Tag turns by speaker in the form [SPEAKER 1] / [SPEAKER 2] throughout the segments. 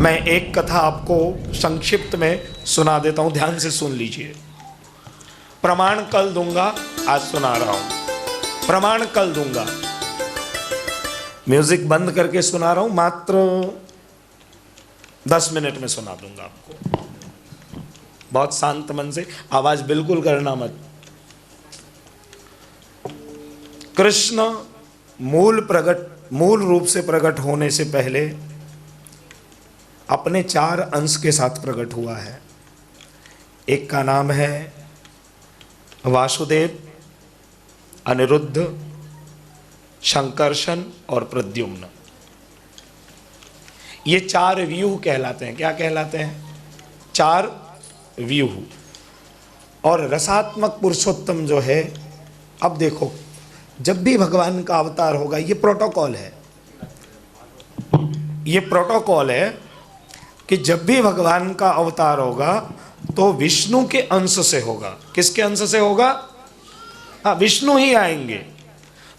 [SPEAKER 1] मैं एक कथा आपको संक्षिप्त में सुना देता हूं, ध्यान से सुन लीजिए। प्रमाण कल दूंगा, आज सुना रहा हूं। प्रमाण कल दूंगा। म्यूजिक बंद करके सुना रहा हूं, मात्र 10 मिनट में सुना दूंगा आपको। बहुत शांत मन से, आवाज बिल्कुल करना मत। कृष्ण मूल रूप से प्रकट होने से पहले अपने 4 अंश के साथ प्रकट हुआ है। एक का नाम है वासुदेव, अनिरुद्ध, शंकरशन और प्रद्युम्न। ये 4 व्यूह कहलाते हैं। क्या कहलाते हैं? 4 व्यूह। और रसात्मक पुरुषोत्तम जो है, अब देखो, जब भी भगवान का अवतार होगा, ये प्रोटोकॉल है, ये प्रोटोकॉल है कि जब भी भगवान का अवतार होगा तो विष्णु के अंश से होगा। किसके अंश से होगा? हाँ, विष्णु ही आएंगे।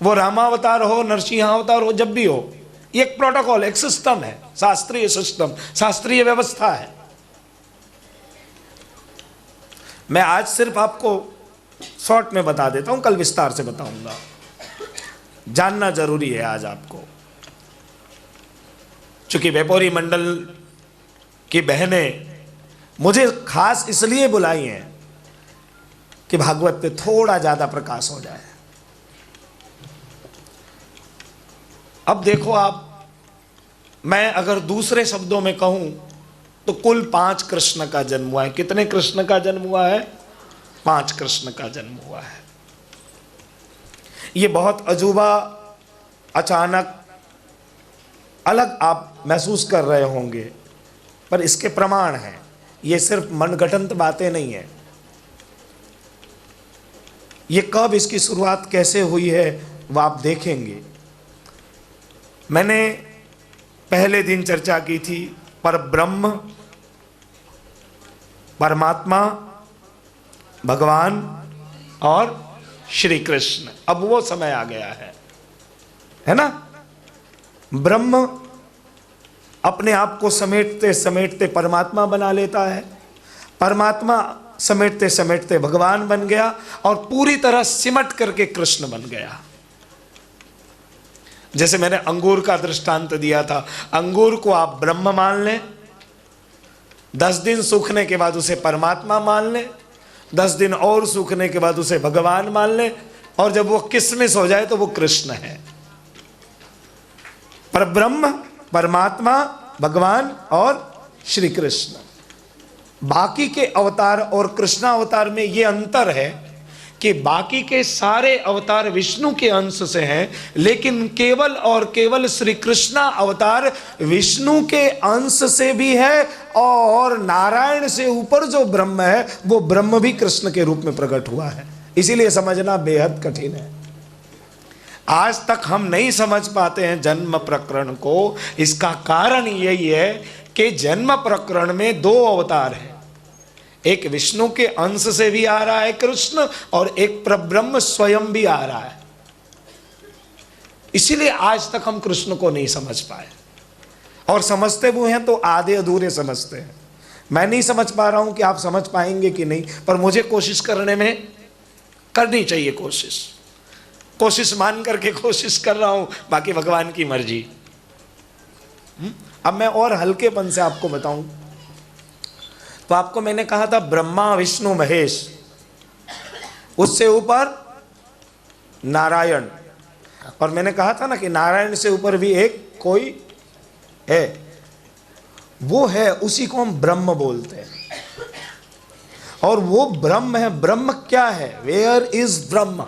[SPEAKER 1] वो रामावतार हो, नरसिंहावतार हो, जब भी हो, ये एक प्रोटोकॉल, एक सिस्टम है, शास्त्रीय सिस्टम, शास्त्रीय व्यवस्था है। मैं आज सिर्फ आपको शॉर्ट में बता देता हूं, कल विस्तार से बताऊंगा। जानना जरूरी है आज आपको, चूंकि वेपोरी मंडल की बहनें मुझे खास इसलिए बुलाई हैं कि भागवत पे थोड़ा ज्यादा प्रकाश हो जाए। अब देखो आप, मैं अगर दूसरे शब्दों में कहूं तो कुल 5 कृष्ण का जन्म हुआ है। कितने कृष्ण का जन्म हुआ है? 5 कृष्ण का जन्म हुआ है। ये बहुत अजूबा, अचानक, अलग आप महसूस कर रहे होंगे, पर इसके प्रमाण हैं। ये सिर्फ मनगढ़ंत बातें नहीं है। ये कब, इसकी शुरुआत कैसे हुई है, वह आप देखेंगे। मैंने पहले दिन चर्चा की थी पर ब्रह्म, परमात्मा, भगवान और श्री कृष्ण। अब वो समय आ गया है ना? ब्रह्म अपने आप को समेटते समेटते परमात्मा बना लेता है, परमात्मा समेटते समेटते भगवान बन गया, और पूरी तरह सिमट करके कृष्ण बन गया। जैसे मैंने अंगूर का दृष्टांत दिया था, अंगूर को आप ब्रह्म मान लें, 10 दिन सूखने के बाद उसे परमात्मा मान लें, 10 दिन और सूखने के बाद उसे भगवान मान लें, और जब वो किसमिस हो जाए तो वो कृष्ण है। पर ब्रह्म, परमात्मा, भगवान और श्री कृष्ण। बाकी के अवतार और कृष्णावतार में ये अंतर है कि बाकी के सारे अवतार विष्णु के अंश से हैं, लेकिन केवल और केवल श्री कृष्ण अवतार विष्णु के अंश से भी है, और नारायण से ऊपर जो ब्रह्म है वो ब्रह्म भी कृष्ण के रूप में प्रकट हुआ है। इसीलिए समझना बेहद कठिन है। आज तक हम नहीं समझ पाते हैं जन्म प्रकरण को। इसका कारण यही है कि जन्म प्रकरण में 2 अवतार हैं। एक विष्णु के अंश से भी आ रहा है कृष्ण, और एक परब्रह्म स्वयं भी आ रहा है। इसीलिए आज तक हम कृष्ण को नहीं समझ पाए, और समझते हुए हैं तो आधे अधूरे समझते हैं। मैं नहीं समझ पा रहा हूं कि आप समझ पाएंगे कि नहीं, पर मुझे कोशिश करनी चाहिए। कोशिश मान करके कोशिश कर रहा हूं, बाकी भगवान की मर्जी। अब मैं और हल्केपन से आपको बताऊं तो आपको मैंने कहा था ब्रह्मा, विष्णु, महेश, उससे ऊपर नारायण, और मैंने कहा था ना कि नारायण से ऊपर भी एक कोई है, वो है, उसी को हम ब्रह्म बोलते हैं। और वो ब्रह्म है। ब्रह्म क्या है? वेयर इज ब्रह्म?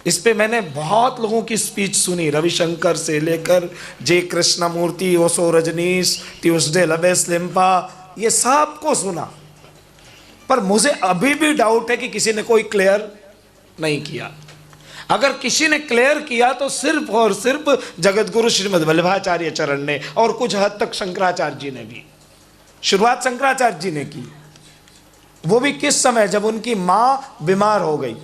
[SPEAKER 1] इस पे मैंने बहुत लोगों की स्पीच सुनी, रविशंकर से लेकर जे कृष्णमूर्ति, ओशो रजनीश, ट्यूसडे लबेस लिम्पा, ये सब को सुना, पर मुझे अभी भी डाउट है कि किसी ने कोई क्लियर नहीं किया। अगर किसी ने क्लियर किया तो सिर्फ और सिर्फ जगतगुरु श्रीमद् वल्लभाचार्य चरण ने, और कुछ हद तक शंकराचार्य जी ने भी। शुरुआत शंकराचार्य जी ने की, वो भी किस समय? जब उनकी मां बीमार हो गई।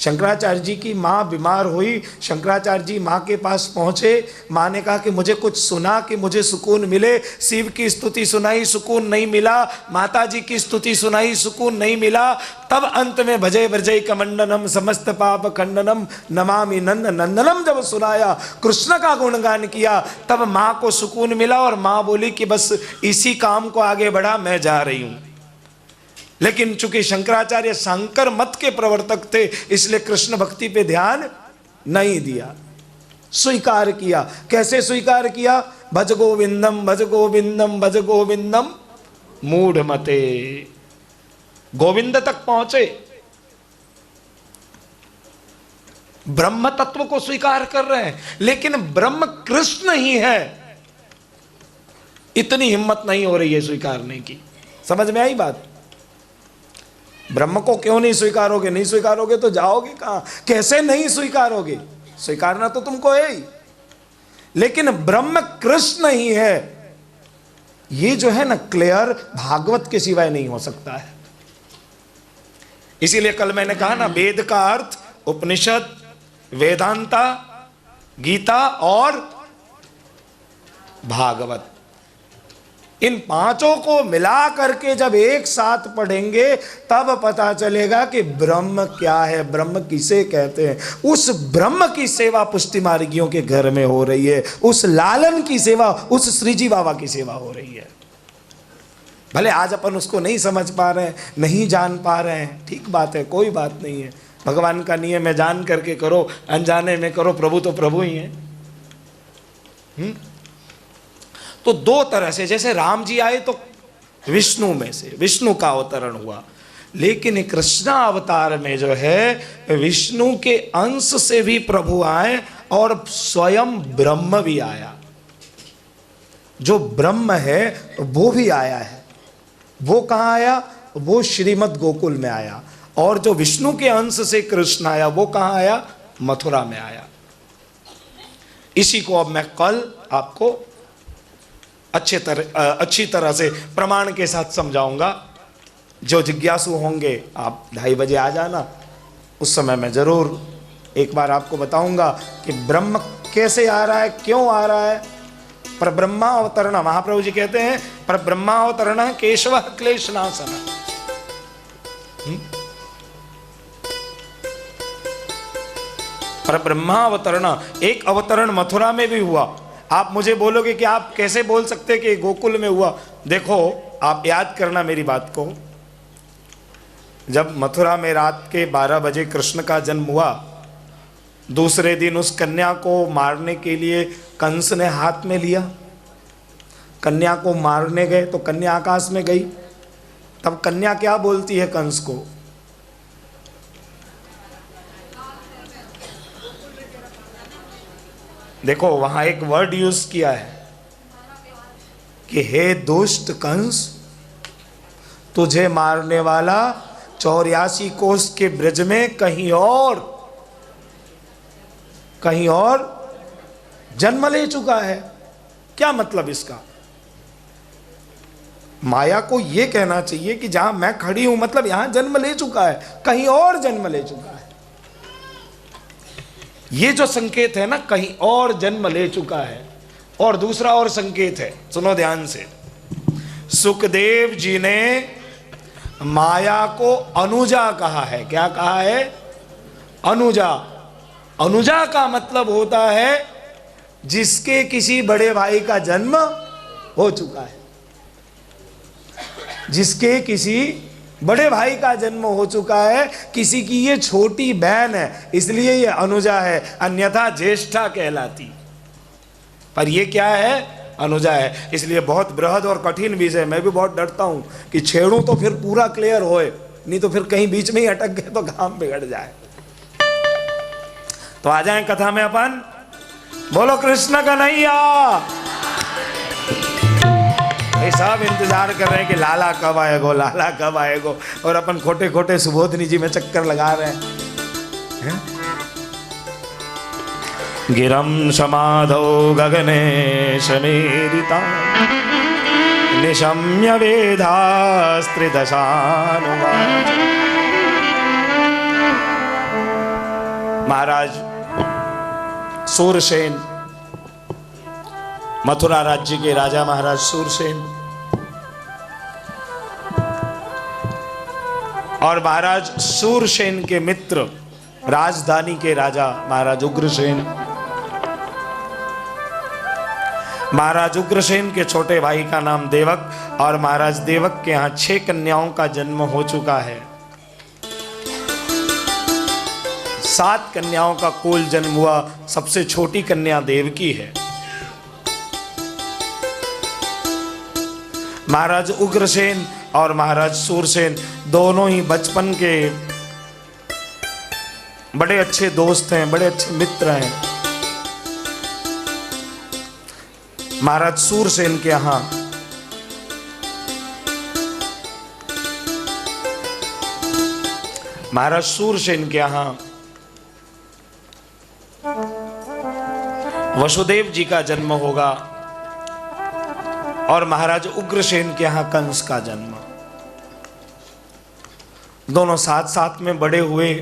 [SPEAKER 1] शंकराचार्य जी की माँ बीमार हुई, शंकराचार्य जी माँ के पास पहुँचे, माँ ने कहा कि मुझे कुछ सुना कि मुझे सुकून मिले। शिव की स्तुति सुनाई, सुकून नहीं मिला। माता जी की स्तुति सुनाई, सुकून नहीं मिला। तब अंत में भजे ब्रजै कमंडनम समस्त पाप खंडनम नमामि नंद नंदनम जब सुनाया, कृष्ण का गुणगान किया, तब माँ को सुकून मिला और माँ बोली कि बस इसी काम को आगे बढ़ा, मैं जा रही हूँ। लेकिन चूंकि शंकराचार्य शंकर मत के प्रवर्तक थे, इसलिए कृष्ण भक्ति पे ध्यान नहीं दिया, स्वीकार किया। कैसे स्वीकार किया? भज गोविंदम भज गोविंदम भज गोविंदम मूढ़ मते। गोविंद तक पहुंचे, ब्रह्म तत्व को स्वीकार कर रहे हैं, लेकिन ब्रह्म कृष्ण ही है, इतनी हिम्मत नहीं हो रही है स्वीकारने की। समझ में आई बात? ब्रह्म को क्यों नहीं स्वीकारोगे? नहीं स्वीकारोगे तो जाओगे कहां? कैसे नहीं स्वीकारोगे? स्वीकारना तो तुमको है ही, लेकिन ब्रह्म कृष्ण ही है, ये जो है ना क्लियर भागवत के सिवाय नहीं हो सकता है। इसीलिए कल मैंने कहा ना, वेद का अर्थ उपनिषद, वेदांता, गीता और भागवत, इन पांचों को मिला करके जब एक साथ पढ़ेंगे तब पता चलेगा कि ब्रह्म क्या है, ब्रह्म किसे कहते हैं। उस ब्रह्म की सेवा पुष्टि मार्गियों के घर में हो रही है, उस लालन की सेवा, उस श्रीजी बाबा की सेवा हो रही है। भले आज अपन उसको नहीं समझ पा रहे हैं, नहीं जान पा रहे हैं, ठीक बात है, कोई बात नहीं है। भगवान का नियम है, जान करके करो, अनजाने में करो, प्रभु तो प्रभु ही है। तो दो तरह से, जैसे राम जी आए तो विष्णु में से विष्णु का अवतरण हुआ, लेकिन कृष्णा अवतार में जो है विष्णु के अंश से भी प्रभु आए और स्वयं ब्रह्म भी आया। जो ब्रह्म है वो भी आया है। वो कहाँ आया? वो श्रीमद् गोकुल में आया। और जो विष्णु के अंश से कृष्ण आया वो कहाँ आया? मथुरा में आया। इसी को अब मैं कल आपको अच्छी तरह से प्रमाण के साथ समझाऊंगा। जो जिज्ञासु होंगे आप 2:30 बजे आ जाना, उस समय मैं जरूर एक बार आपको बताऊंगा कि ब्रह्म कैसे आ रहा है, क्यों आ रहा है। पर ब्रह्मावतरण, महाप्रभु जी कहते हैं पर ब्रह्मावतरण केशव क्लेशनाशन। पर ब्रह्मावतरण, एक अवतरण मथुरा में भी हुआ। आप मुझे बोलोगे कि आप कैसे बोल सकते कि गोकुल में हुआ? देखो, आप याद करना मेरी बात को। जब मथुरा में रात के 12 बजे कृष्ण का जन्म हुआ, दूसरे दिन उस कन्या को मारने के लिए कंस ने हाथ में लिया। कन्या को मारने गए तो कन्या आकाश में गई। तब कन्या क्या बोलती है कंस को? देखो, वहां एक वर्ड यूज किया है कि हे दुष्ट कंस, तुझे मारने वाला 84 कोस के ब्रज में कहीं और जन्म ले चुका है। क्या मतलब इसका? माया को यह कहना चाहिए कि जहां मैं खड़ी हूं मतलब यहां जन्म ले चुका है, कहीं और जन्म ले चुका है। ये जो संकेत है ना, कहीं और जन्म ले चुका है। और दूसरा और संकेत है, सुनो ध्यान से। सुखदेव जी ने माया को अनुजा कहा है। क्या कहा है? अनुजा। अनुजा का मतलब होता है जिसके किसी बड़े भाई का जन्म हो चुका है। जिसके किसी बड़े भाई का जन्म हो चुका है, किसी की ये छोटी बहन है, इसलिए ये अनुजा है, अन्यथा ज्येष्ठा कहलाती। पर ये क्या है? अनुजा है। इसलिए बहुत बृहद और कठिन विषय। मैं भी बहुत डरता हूं कि छेड़ूं तो फिर पूरा क्लियर होए, नहीं तो फिर कहीं बीच में ही अटक गए तो काम बिगड़ जाए। तो आ जाएं कथा में अपन। बोलो कृष्ण कन्हैया। ये सब इंतजार कर रहे हैं कि लाला कब आएगो, लाला कब आएगो, और अपन खोटे खोटे सुबोधनी जी में चक्कर लगा रहे हैं। गिरम समाधौ गगने शमेरिता निशम्य वेधास्त्रिदशानुवाच महाराज सूरसेन, मथुरा राज्य के राजा महाराज सूरसेन और महाराज सूरसेन के मित्र राजधानी के राजा महाराज उग्रसेन। महाराज उग्रसेन के छोटे भाई का नाम देवक और महाराज देवक के यहाँ 6 कन्याओं का जन्म हो चुका है। 7 कन्याओं का कुल जन्म हुआ। सबसे छोटी कन्या देवकी है। महाराज उग्रसेन और महाराज सूरसेन दोनों ही बचपन के बड़े अच्छे दोस्त हैं, बड़े अच्छे मित्र हैं। महाराज सूरसेन के यहां महाराज सूरसेन के यहां वसुदेव जी का जन्म होगा और महाराज उग्रसेन के यहां कंस का जन्म। दोनों साथ साथ में बड़े हुए।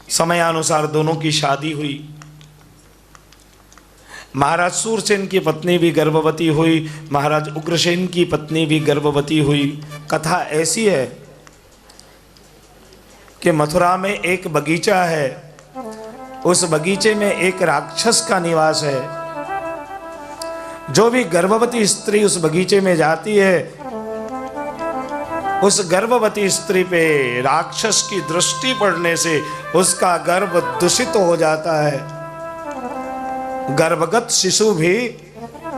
[SPEAKER 1] समयानुसार दोनों की शादी हुई। महाराज सूरसेन की पत्नी भी गर्भवती हुई, महाराज उग्रसेन की पत्नी भी गर्भवती हुई। कथा ऐसी है कि मथुरा में एक बगीचा है। उस बगीचे में एक राक्षस का निवास है। जो भी गर्भवती स्त्री उस बगीचे में जाती है, उस गर्भवती स्त्री पे राक्षस की दृष्टि पड़ने से उसका गर्भ दूषित हो जाता है। गर्भगत शिशु भी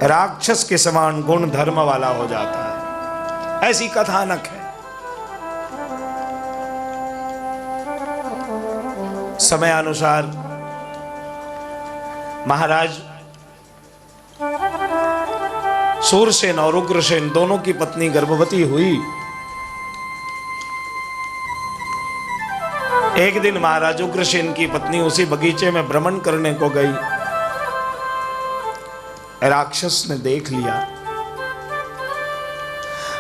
[SPEAKER 1] राक्षस के समान गुण धर्म वाला हो जाता है। ऐसी कथानक है। समयानुसार महाराज सूरसेन और उग्रसेन दोनों की पत्नी गर्भवती हुई। एक दिन महाराज उग्रसेन की पत्नी उसी बगीचे में भ्रमण करने को गई। राक्षस ने देख लिया।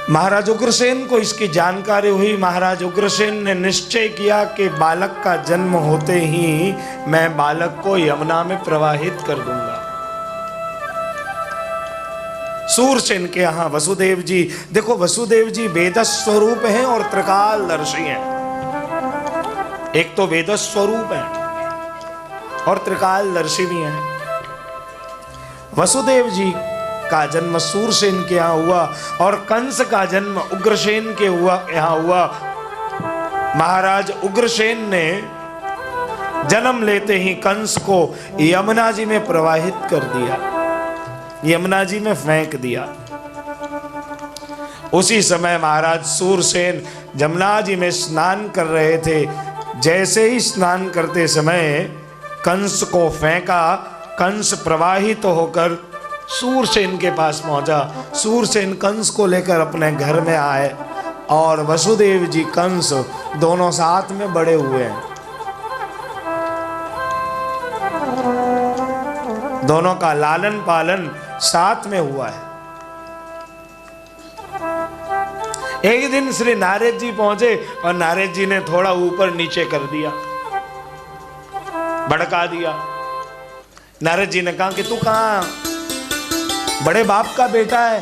[SPEAKER 1] महाराज उग्रसेन को इसकी जानकारी हुई। महाराज उग्रसेन ने निश्चय किया कि बालक का जन्म होते ही मैं बालक को यमुना में प्रवाहित कर दूंगा। सूरसेन के यहां वसुदेव जी, देखो वसुदेव जी वेद स्वरूप हैं और त्रिकालदर्शी हैं। एक तो वेद स्वरूप है और त्रिकालदर्शी भी हैं। वसुदेव जी का जन्म सूरसेन के यहाँ हुआ और कंस का जन्म उग्रसेन के यहाँ हुआ। महाराज उग्रसेन ने जन्म लेते ही कंस को यमुना जी में प्रवाहित कर दिया, यमुना जी में फेंक दिया। उसी समय महाराज सूरसेन यमुना जी में स्नान कर रहे थे। जैसे ही स्नान करते समय कंस को फेंका। कंस प्रवाहित होकर सूरसेन के पास पहुंचा। सूरसेन कंस को लेकर अपने घर में आए और वसुदेव जी कंस दोनों साथ में बड़े हुए हैं। दोनों का लालन पालन साथ में हुआ है। एक दिन श्री नारद जी पहुंचे और नारद जी ने थोड़ा ऊपर नीचे कर दिया, भड़का दिया। नारद जी ने कहा कि तू कहां, बड़े बाप का बेटा है,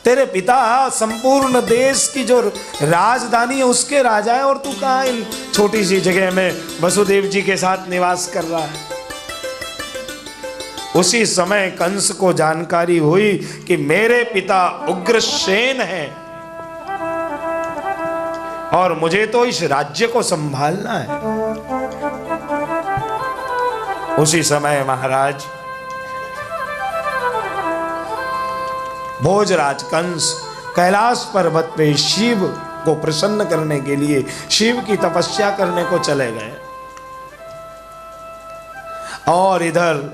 [SPEAKER 1] तेरे पिता संपूर्ण देश की जो राजधानी है उसके राजा है और तू कहां इन छोटी सी जगह में वसुदेव जी के साथ निवास कर रहा है। उसी समय कंस को जानकारी हुई कि मेरे पिता उग्रसेन हैं और मुझे तो इस राज्य को संभालना है। उसी समय महाराज भोजराज कंस कैलाश पर्वत पे शिव को प्रसन्न करने के लिए शिव की तपस्या करने को चले गए। और इधर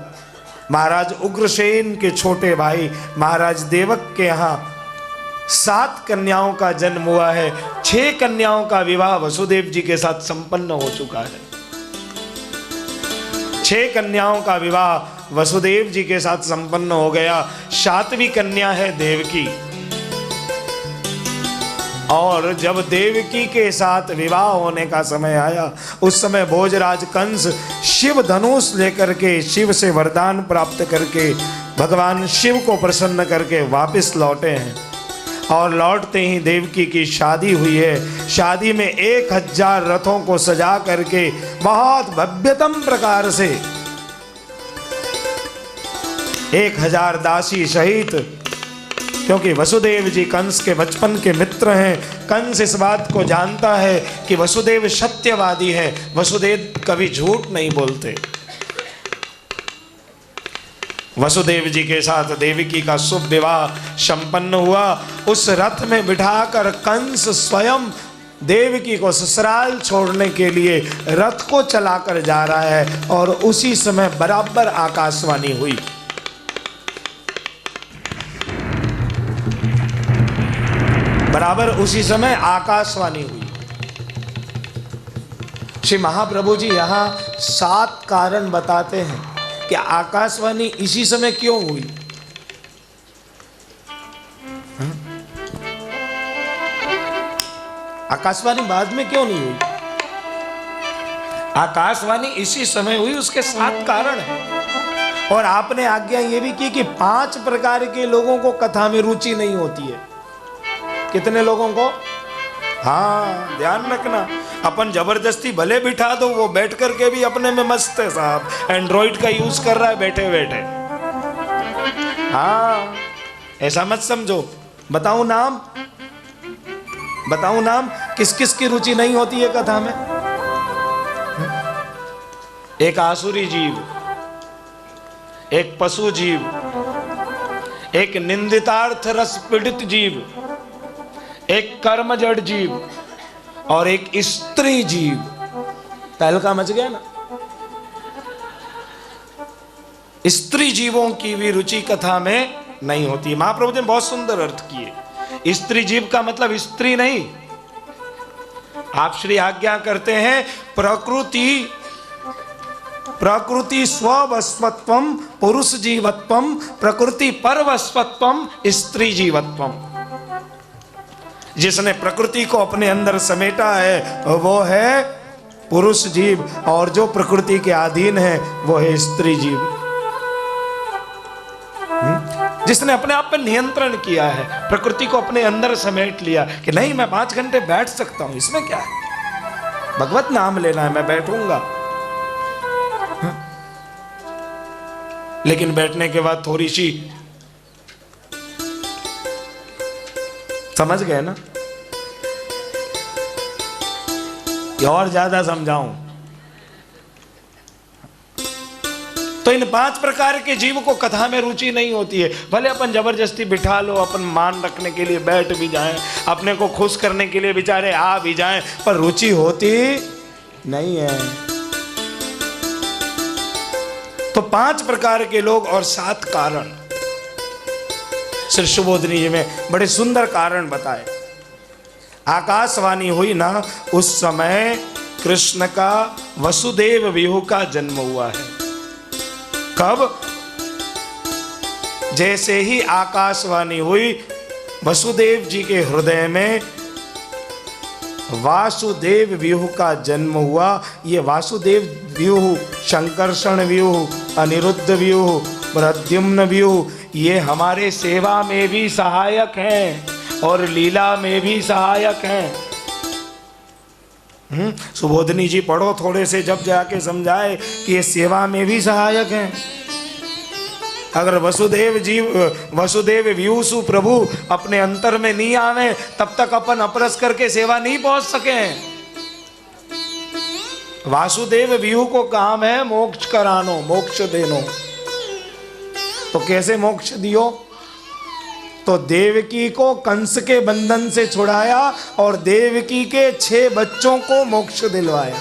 [SPEAKER 1] महाराज उग्रसेन के छोटे भाई महाराज देवक के यहाँ 7 कन्याओं का जन्म हुआ है। 6 कन्याओं का विवाह वसुदेव जी के साथ संपन्न हो चुका है। 6 कन्याओं का विवाह वसुदेव जी के साथ संपन्न हो गया। 7वीं कन्या है देवकी और जब देवकी के साथ विवाह होने का समय आया, उस समय भोजराज कंस शिव धनुष लेकर के, शिव से वरदान प्राप्त करके, भगवान शिव को प्रसन्न करके वापस लौटे हैं। और लौटते ही देवकी की शादी हुई है। शादी में 1000 रथों को सजा करके बहुत भव्यतम प्रकार से 1000 दासी सहित, क्योंकि वसुदेव जी कंस के बचपन के मित्र हैं। कंस इस बात को जानता है कि वसुदेव सत्यवादी है, वसुदेव कभी झूठ नहीं बोलते। वसुदेव जी के साथ देवकी का शुभ विवाह संपन्न हुआ। उस रथ में बिठाकर कंस स्वयं देवकी को ससुराल छोड़ने के लिए रथ को चलाकर जा रहा है। और उसी समय बराबर आकाशवाणी हुई। बराबर उसी समय आकाशवाणी हुई। श्री महाप्रभु जी यहां 7 कारण बताते हैं कि आकाशवाणी इसी समय क्यों हुई। आकाशवाणी बाद में क्यों नहीं हुई? आकाशवाणी इसी समय हुई, उसके 7 कारण हैं। और आपने आज्ञा ये भी की कि 5 प्रकार के लोगों को कथा में रुचि नहीं होती है। कितने लोगों को? हाँ, ध्यान रखना। अपन जबरदस्ती भले बिठा दो, वो बैठ करके भी अपने में मस्त है साहब, एंड्रॉइड का यूज कर रहा है बैठे बैठे। हाँ, ऐसा मत समझो। बताऊं नाम? बताऊं नाम? किस किस की रुचि नहीं होती है कथा में? एक आसुरी जीव, एक पशु जीव, एक निंदितार्थ रस पीड़ित जीव, एक कर्मजड़ जीव और एक स्त्री जीव। तहलका मच गया ना। स्त्री जीवों की भी रुचि कथा में नहीं होती। महाप्रभु ने बहुत सुंदर अर्थ किए। स्त्री जीव का मतलब स्त्री नहीं। आप श्री आज्ञा करते हैं प्रकृति स्ववस्वत्वम पुरुष जीवत्वम, प्रकृति परवस्वत्वम स्त्री जीवत्वम। जिसने प्रकृति को अपने अंदर समेटा है वो है पुरुष जीव, और जो प्रकृति के अधीन है वो है स्त्री जीव। जिसने अपने आप पर नियंत्रण किया है, प्रकृति को अपने अंदर समेट लिया कि नहीं, मैं 5 घंटे बैठ सकता हूं, इसमें क्या है, भगवत नाम लेना है, मैं बैठूंगा। लेकिन बैठने के बाद थोड़ी सी, समझ गए ना? और ज्यादा समझाऊं तो इन 5 प्रकार के जीव को कथा में रुचि नहीं होती है। भले अपन जबरदस्ती बिठा लो, अपन मान रखने के लिए बैठ भी जाएं, अपने को खुश करने के लिए बेचारे आ भी जाएं, पर रुचि होती नहीं है। तो 5 प्रकार के लोग और 7 कारण श्री सुबोधनी जी में बड़े सुंदर कारण बताए। आकाशवाणी हुई ना, उस समय कृष्ण का वसुदेव विहू का जन्म हुआ है। कब? जैसे ही आकाशवाणी हुई, वसुदेव जी के हृदय में वासुदेव व्यूह का जन्म हुआ। ये वासुदेव व्यूह, शंकर्षण व्यूह, अनिरुद्ध व्यूह, प्रद्युम्न व्यूह, ये हमारे सेवा में भी सहायक हैं और लीला में भी सहायक हैं। सुबोधनी जी पढ़ो थोड़े से, जब जाके समझाए कि ये सेवा में भी सहायक हैं। अगर वसुदेव व्यूसु प्रभु अपने अंतर में नहीं आवे, तब तक अपन अपरस करके सेवा नहीं पहुंच सके। वासुदेव व्यू को काम है मोक्ष करानो, मोक्ष देनो। तो कैसे मोक्ष दियो? तो देवकी को कंस के बंधन से छुड़ाया और देवकी के 6 बच्चों को मोक्ष दिलवाया।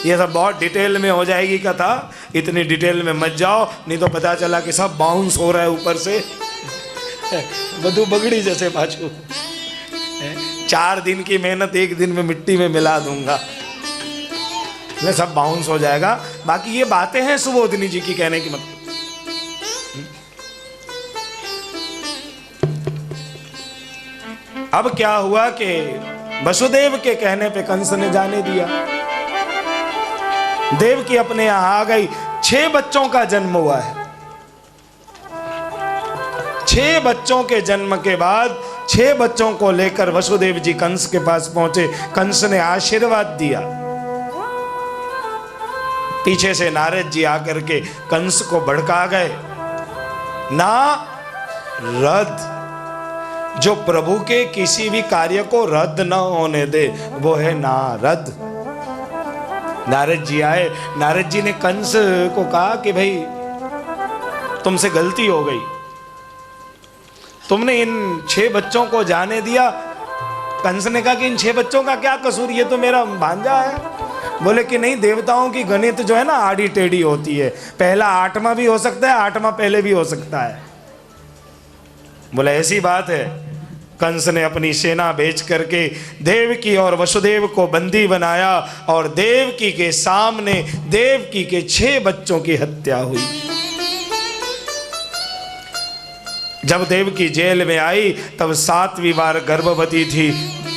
[SPEAKER 1] ये सब बहुत डिटेल में हो जाएगी कथा, इतनी डिटेल में मत जाओ, नहीं तो पता चला कि सब बाउंस हो रहा है ऊपर से, बधु बगड़ी जैसे पाछू। 4 दिन की मेहनत 1 दिन में मिट्टी में मिला दूंगा, सब बाउंस हो जाएगा। बाकी ये बातें हैं सुबोधनी जी की कहने की मतलब। अब क्या हुआ कि वसुदेव के कहने पे कंस ने जाने दिया। देवकी अपने यहां आ गई। 6 बच्चों का जन्म हुआ है। 6 बच्चों के जन्म के बाद 6 बच्चों को लेकर वसुदेव जी कंस के पास पहुंचे। कंस ने आशीर्वाद दिया। पीछे से नारद जी आकर के कंस को भड़का गए। ना रद्द, जो प्रभु के किसी भी कार्य को रद्द न होने दे वो है नारद। नारद जी आए। नारद जी ने कंस को कहा कि भाई तुमसे गलती हो गई, तुमने इन 6 बच्चों को जाने दिया। कंस ने कहा कि इन 6 बच्चों का क्या कसूर, ये तो मेरा भांजा है। बोले कि नहीं, देवताओं की गणित जो है ना आड़ी टेढ़ी होती है, पहला 8वां भी हो सकता है, 8वां पहले भी हो सकता है। बोले ऐसी बात है। कंस ने अपनी सेना भेज करके देवकी और वसुदेव को बंदी बनाया और देवकी के सामने देवकी के 6 बच्चों की हत्या हुई। जब देवकी जेल में आई तब 7वीं बार गर्भवती थी।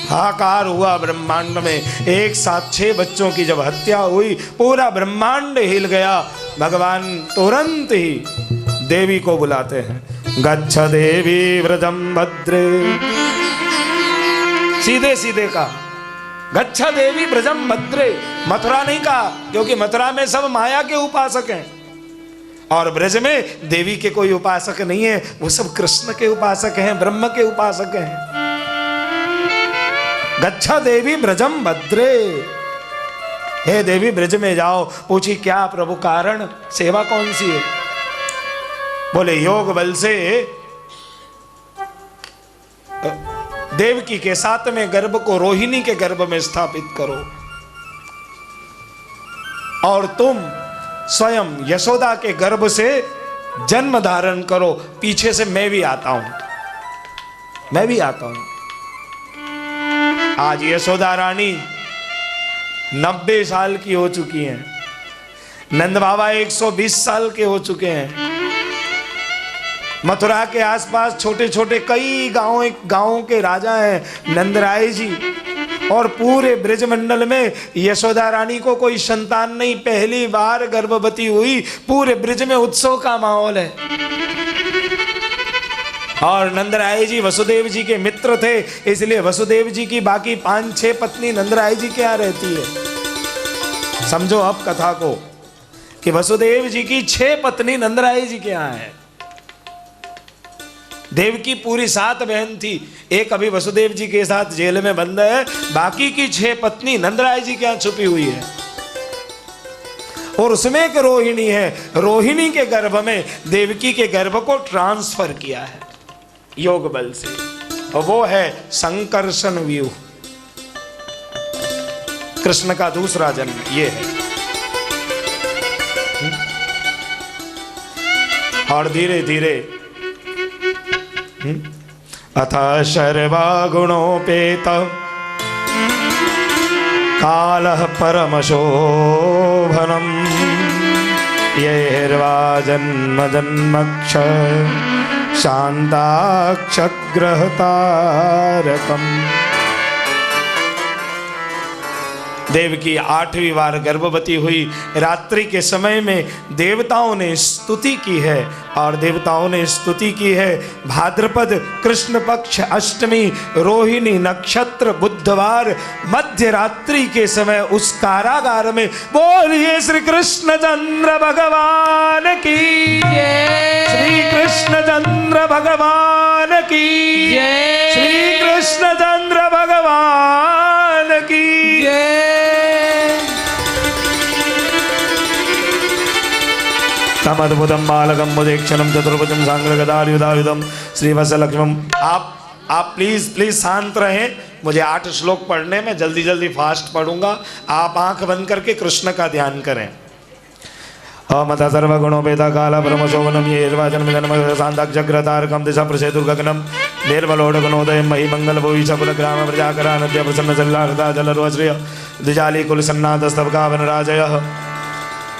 [SPEAKER 1] हाहाकार हुआ ब्रह्मांड में। एक साथ 6 बच्चों की जब हत्या हुई पूरा ब्रह्मांड हिल गया। भगवान तुरंत ही देवी को बुलाते हैं। गच्छ देवी व्रजम भद्रे, सीधे सीधे कहा गच्छ देवी व्रजम भद्रे। मथुरा नहीं कहा, क्योंकि मथुरा में सब माया के उपासक हैं और ब्रज में देवी के कोई उपासक नहीं है, वो सब कृष्ण के उपासक हैं, ब्रह्म के उपासक हैं। गच्छा देवी ब्रजम भद्रे, हे देवी ब्रज में जाओ। पूछी क्या प्रभु कारण, सेवा कौन सी है? बोले योग बल से देवकी के 7वें गर्भ को रोहिणी के गर्भ में स्थापित करो और तुम स्वयं यशोदा के गर्भ से जन्म धारण करो। पीछे से मैं भी आता हूं, मैं भी आता हूं। आज यशोदा रानी 90 साल की हो चुकी हैं। नंद बाबा 120 साल के हो चुके हैं। मथुरा के आसपास छोटे छोटे कई गांवों के राजा हैं नंदराय जी, और पूरे ब्रजमंडल में यशोदा रानी को कोई संतान नहीं, पहली बार गर्भवती हुई। पूरे ब्रज में उत्सव का माहौल है। और नंदराय जी वसुदेव जी के मित्र थे, इसलिए वसुदेव जी की बाकी 5-6 पत्नी नंदराय जी के यहाँ रहती है। समझो अब कथा को कि वसुदेव जी की 6 पत्नी नंदराय जी के यहाँ है। देवकी पूरी 7 बहन थी, एक अभी वसुदेव जी के साथ जेल में बंद है, बाकी की 6 पत्नी नंदराय जी के यहाँ छुपी हुई है। और उसमें एक रोहिणी है, रोहिणी के गर्भ में देवकी के गर्भ को ट्रांसफर किया है योग बल से, और वो है संकर्षण व्यूह, कृष्ण का दूसरा जन्म ये है। और धीरे धीरे अथ शर्वा गुणोपेत कालः परमशोभनम् येर्वा जन्म जन्मक्ष शांताक्षग्रहतारकम्। देवकी 8वीं बार गर्भवती हुई। रात्रि के समय में देवताओं ने स्तुति की है, और देवताओं ने स्तुति की है भाद्रपद कृष्ण पक्ष अष्टमी रोहिणी नक्षत्र बुधवार मध्य रात्रि के समय उस कारागार में। बोलिए श्री कृष्ण चंद्र भगवान की जय, श्री कृष्ण चंद्र भगवान की जय, श्री कृष्ण चंद्र भगवान की जय। तमद्भुतम बालकम मुदेक्षणम चतुर्भुजम सांग्रगदायुधायुधम श्रीवत्सलक्ष्मम। आप प्लीज शांत रहें। मुझे 8 श्लोक पढ़ने में जल्दी जल्दी फास्ट पढ़ूंगा। आप आंख बंद करके कृष्ण का ध्यान करें। अमता सर्वगुणोपेता काल परमशोभनम येर्वाजन्म जन्म शांताक्षग्रतारकम दिशा प्रसेतुर्गगनम निर्मलोडगुणोदयम मही मंगल भुवि सकुलग्राम प्रजाकरा नद्य प्रसन्न जल्लाहृता जलरोश्रिय द्विजाली कुल सन्नाथस्तवका वनराजयः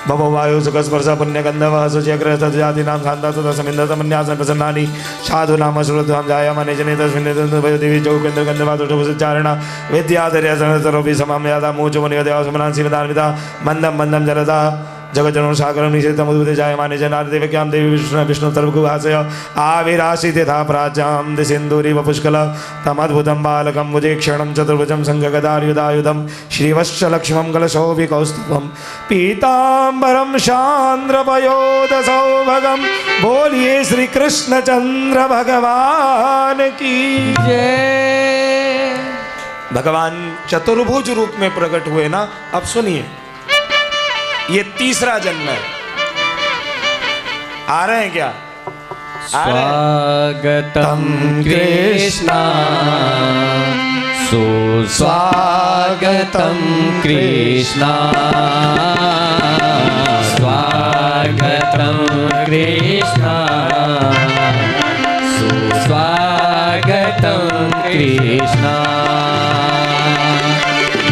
[SPEAKER 1] भवो वायु सुख स्पर्श पुण्य गंधव शुचिग्रह जाति नाम शांता तथा समिंदत मन्यासन प्रसन्नानि साधु नाम श्रुतवाम जाया मने जने तस्मिन् देवी जोगेन्द्र गंधवाद उच्चारण विद्याधर्य सर्वोपि समाम यादा मोच मुनि देव समनान शिवदानविदा मंदम मंदम जलदा जगज्जनो सागरं निषेधं उद्भूते जायमाने जनार्देवक्यां देवी विष्णु सर्वगुहासय आविराशित यथा प्राच्यां दिसिन्दूरिव पुष्कल तमद्भुतं बालकं भुजेक्षणं चतुर्भुजं संगगदायुधायुधं श्रीवत्सलक्ष्मं कलशोभिकौस्तुभं पीताम्बरं शान्द्रपयोधसौभगं बोलिए श्री कृष्णचंद्र भगवान की जय। भगवान चतुर्भुज रूप में प्रकट हुए ना। अब सुनिए, ये तीसरा जन्म है। आ रहे हैं क्या?
[SPEAKER 2] स्वागतम कृष्णा सुस्वागतम कृष्णा स्वागतम कृष्णा सुस्वागतम कृष्णा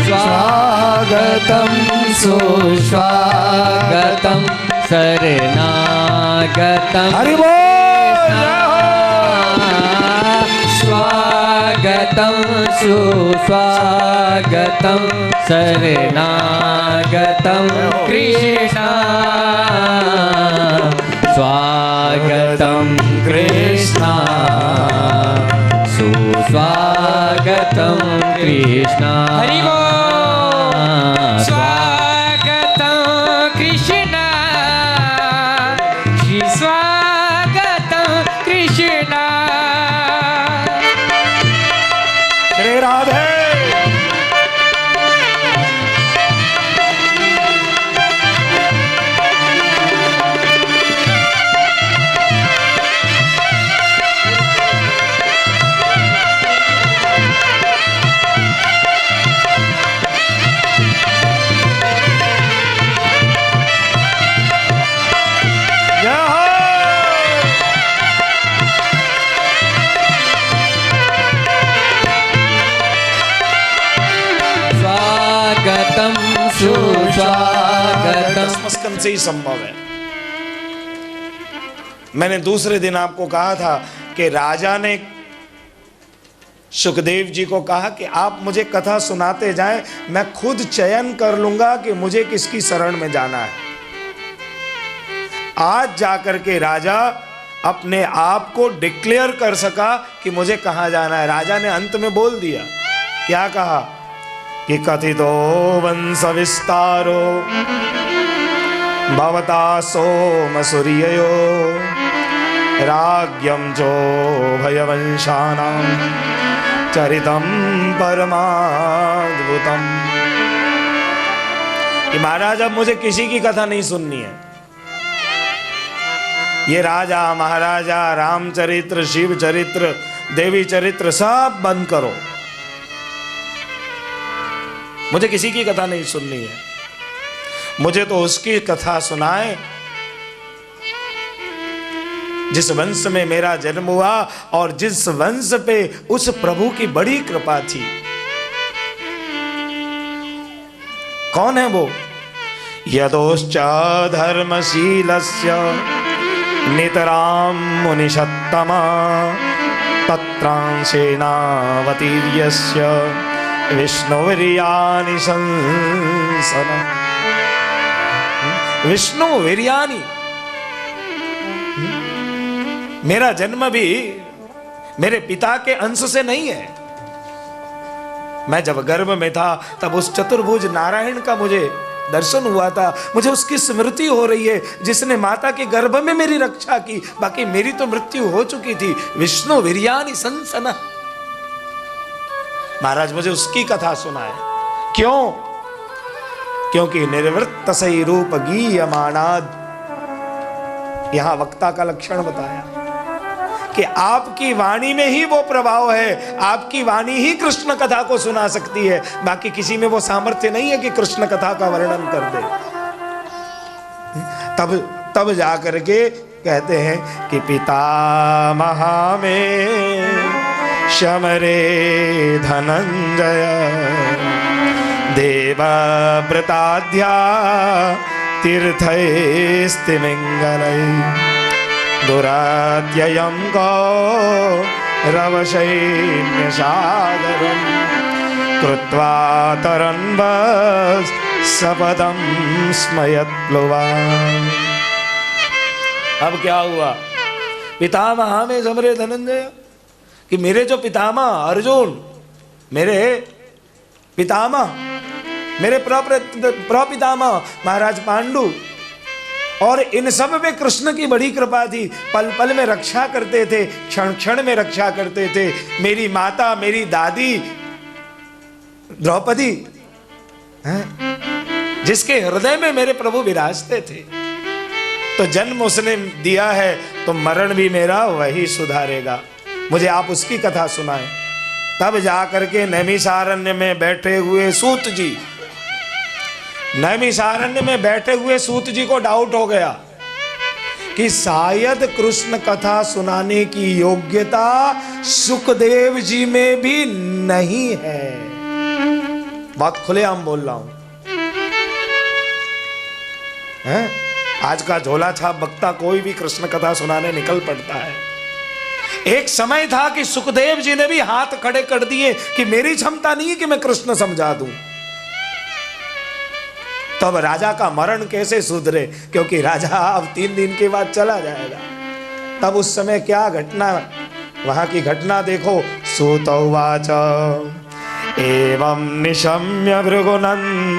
[SPEAKER 2] स्वागतम सुस्वागतम शरणागतम
[SPEAKER 1] हरि बोल।
[SPEAKER 2] स्वागतम सुस्वागतम शरणागतम कृष्णा स्वागतम कृष्णा सुस्वागतम कृष्णा हरि बोल।
[SPEAKER 1] स्कंद से ही संभव है। मैंने दूसरे दिन आपको कहा था कि राजा ने सुखदेव जी को कहा कि आप मुझे कथा सुनाते जाएं, मैं खुद चयन कर लूंगा कि मुझे किसकी शरण में जाना है। आज जाकर के राजा अपने आप को डिक्लेयर कर सका कि मुझे कहां जाना है। राजा ने अंत में बोल दिया, क्या कहा कि कथितो वंश विस्तारो भवता सोम सूर्यो राज्ञं चो भयवंशानां चरितं परमाद्भुतम्। कि महाराज अब मुझे किसी की कथा नहीं सुननी है। ये राजा महाराजा रामचरित्र शिव चरित्र देवी चरित्र सब बंद करो, मुझे किसी की कथा नहीं सुननी है। मुझे तो उसकी कथा सुनाए जिस वंश में मेरा जन्म हुआ और जिस वंश पे उस प्रभु की बड़ी कृपा थी। कौन है वो? यदोश्च धर्मशीलस्य नितरां मुनिषत्तमा तत्रांशेनावतीर्यस्य विष्णुवीर्याणि संसना। विष्णु वीर्याणि, मेरा जन्म भी मेरे पिता के अंश से नहीं है। मैं जब गर्भ में था तब उस चतुर्भुज नारायण का मुझे दर्शन हुआ था, मुझे उसकी स्मृति हो रही है जिसने माता के गर्भ में मेरी रक्षा की। बाकी मेरी तो मृत्यु हो चुकी थी। विष्णु वीर्याणि संसना। महाराज मुझे उसकी कथा सुनाए। क्यों? क्योंकि निर्वृत्त सही रूप गीयमानाद। यहां वक्ता का लक्षण बताया कि आपकी वाणी में ही वो प्रभाव है, आपकी वाणी ही कृष्ण कथा को सुना सकती है। बाकी किसी में वो सामर्थ्य नहीं है कि कृष्ण कथा का वर्णन कर दे। तब जाकर के कहते हैं कि पितामहा में शमरे धनंजय देवव्रताध्या तीर्थैस्तिमिङ्गलै दुरात्ययं गौरवसैन्यसागरं कृत्वा तरन्वसपदं स्मयत्प्लुवा। अब क्या हुआ? पितामह में समरे धनंजय कि मेरे जो पितामह अर्जुन, मेरे पितामह, मेरे प्रपितामह महाराज पांडु, और इन सब में कृष्ण की बड़ी कृपा थी। पल पल में रक्षा करते थे, क्षण क्षण में रक्षा करते थे। मेरी माता, मेरी दादी द्रौपदी, जिसके हृदय में मेरे प्रभु विराजते थे, तो जन्म उसने दिया है तो मरण भी मेरा वही सुधारेगा। मुझे आप उसकी कथा सुनाएं। तब जाकर के नैमिषारण्य में बैठे हुए सूत जी, नैमिषारण्य में बैठे हुए सूत जी को डाउट हो गया कि शायद कृष्ण कथा सुनाने की योग्यता सुखदेव जी में भी नहीं है। बात खुलेआम बोल रहा हूं। आज का झोला छाप बक्ता कोई भी कृष्ण कथा सुनाने निकल पड़ता है। एक समय था कि सुखदेव जी ने भी हाथ खड़े कर दिए कि मेरी क्षमता नहीं है कि मैं कृष्ण समझा दूं। तब राजा का मरण कैसे सुधरे, क्योंकि राजा अब 3 दिन के बाद चला जाएगा। तब उस समय क्या घटना, वहां की घटना देखो। सूतौवाच एवं निशम्य भृगुनन्दन